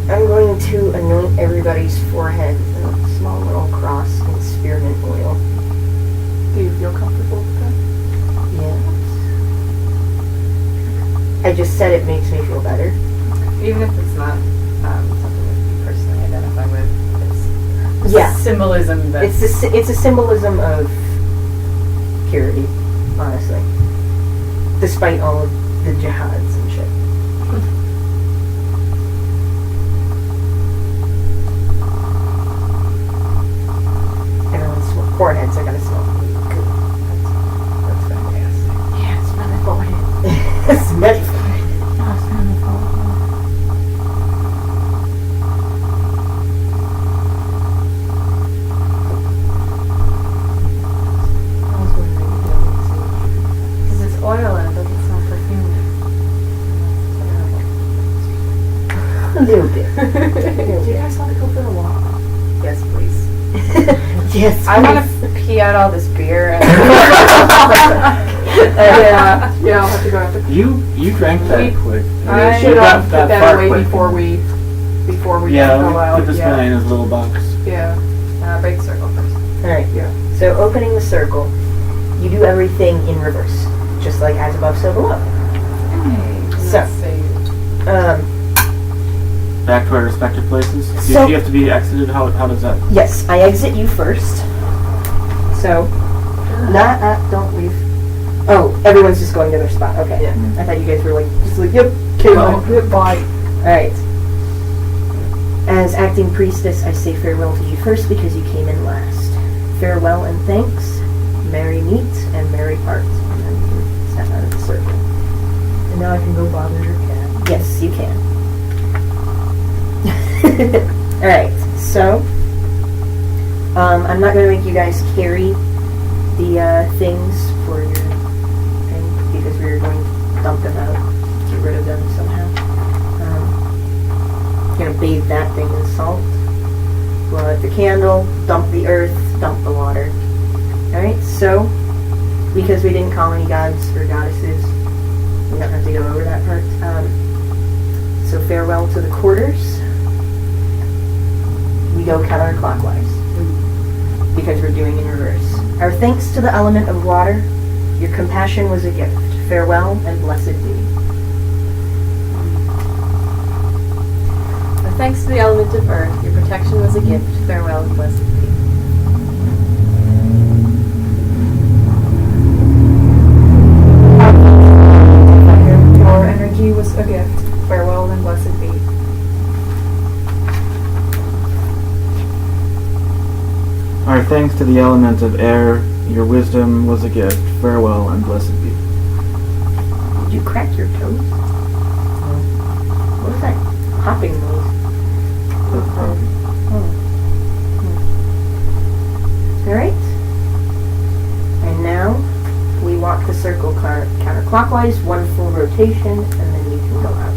I'm going to anoint everybody's forehead with a small little cross in spearmint oil. Do you feel comfortable with that? Yes. I just said it makes me feel better. Even if it's not something that you personally identify with, it's Yeah. symbolism that It's a symbolism of purity, honestly. Despite all of the jihads and shit. Everyone's foreheads are gonna smell really good. That's fantastic. Yeah, it's my forehead. It's very forehead. I was wondering if you because it's oil and it doesn't smell perfumed. A little bit. Do you guys want to go for a walk? Yes, please. Yes. I want to pee out all this beer and Yeah, I'll have to go after. You drank that We- quick. I We should got put that that far away quick. before we Yeah, go out. put this guy in his little box. Yeah. break the circle first. Alright. Yeah. So opening the circle, you do everything in reverse. Just like as above, so below. So- Let's see. Back to our respective places. Do So- you have to be exited? How does that? Yes, I exit you first. So, don't leave. Oh, everyone's just going to their spot. Okay. Yeah. I thought you guys were yep, came on. Goodbye. Alright. As acting priestess, I say farewell to you first because you came in last. Farewell and thanks. Merry meet and merry part. And then you can step out of the circle. And now I can go bother your cat. Yes, you can. Alright, so I'm not going to make you guys carry the things for your thing because we're going to dump them out, get rid of them somehow. Going to bathe that thing in salt, blow out the candle, dump the earth, dump the water. Alright, so because we didn't call any gods or goddesses, we don't have to go over that part. So farewell to the quarters. We go counterclockwise because we're doing in reverse. Our thanks to the element of water. Your compassion was a gift. Farewell and blessed be. Our thanks to the element of earth. Your protection was a gift. Farewell and blessed be. Your energy was a gift. Farewell and blessed be. Our thanks to the element of air. Your wisdom was a gift. Farewell and blessed be. Did you crack your toes? What was that hopping noise? Alright. And now we walk the circle counterclockwise, one full rotation, and then you can go out.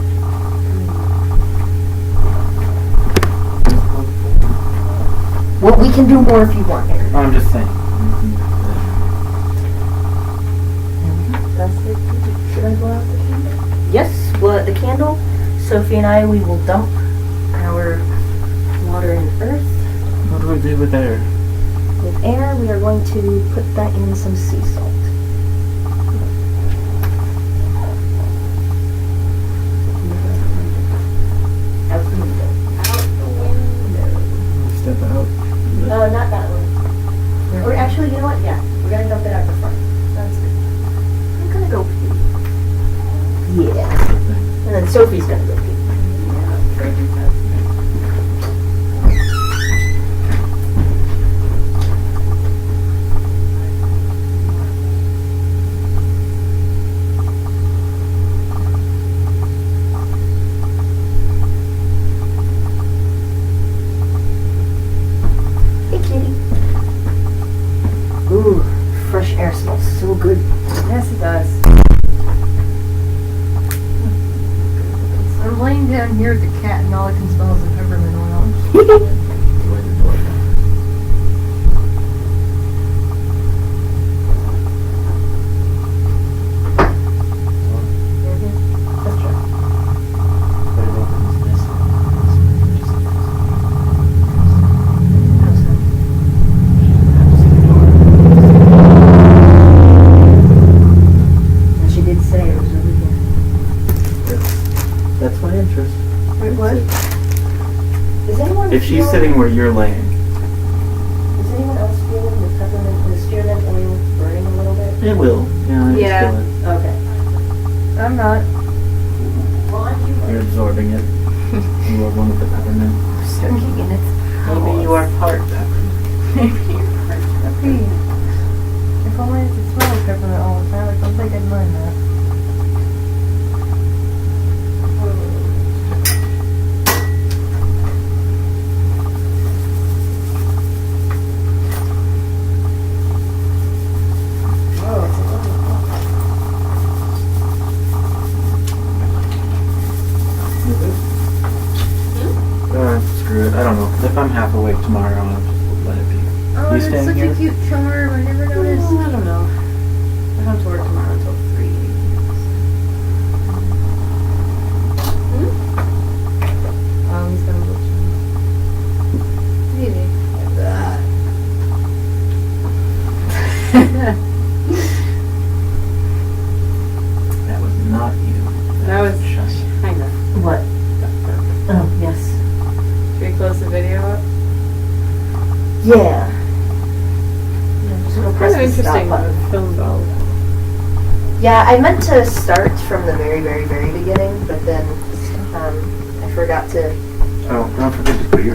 Well, we can do more if you want, Aaron. I'm just saying. That's it. Should I blow out the candle? Yes, blow out the candle. Sophie and I, we will dump our water and earth. What do we do with air? With air, we are going to put that in some sea salt. Out the window. Out the window. Step out. No, not that one. Or actually, you know what? Yeah, we're gonna dump it out the front. Sounds good. I'm gonna go pee. Yeah. And then Sophie's gonna go pee. Hey, kitty. Ooh, fresh air smells so good. Yes, it does. I'm laying down here with the cat and all I can smell is the peppermint oil. That's true. And she did say it was really good. That's my interest. Wait, what? Is anyone If she's feeling- sitting where you're laying, Is anyone else feeling the peppermint, the spearmint oil burning a little bit? it will. Yeah, I Yeah. just feel it. Okay. I'm not. You're absorbing it. You are one with the peppermint. Soaking in it. Maybe you are part peppermint. Maybe you're part happy. If only I could smell like peppermint all the time, I don't think I'd mind that. Oh, it's a lovely Screw it. I don't know. If I'm half awake tomorrow, I'll just let it be. Oh, You that's staying such here? a cute charm. I never noticed. I don't know. I don't have to work tomorrow until 3. Oh, he's gonna go maybe. That was not you. That was Shus. kind of. What? Oh, yes. Should we close the video up? Yeah. So we'll press Kind of the stop interesting button. to film all of that. Yeah, I meant to start from the very, very, very beginning, but then I forgot to Oh, don't forget to put your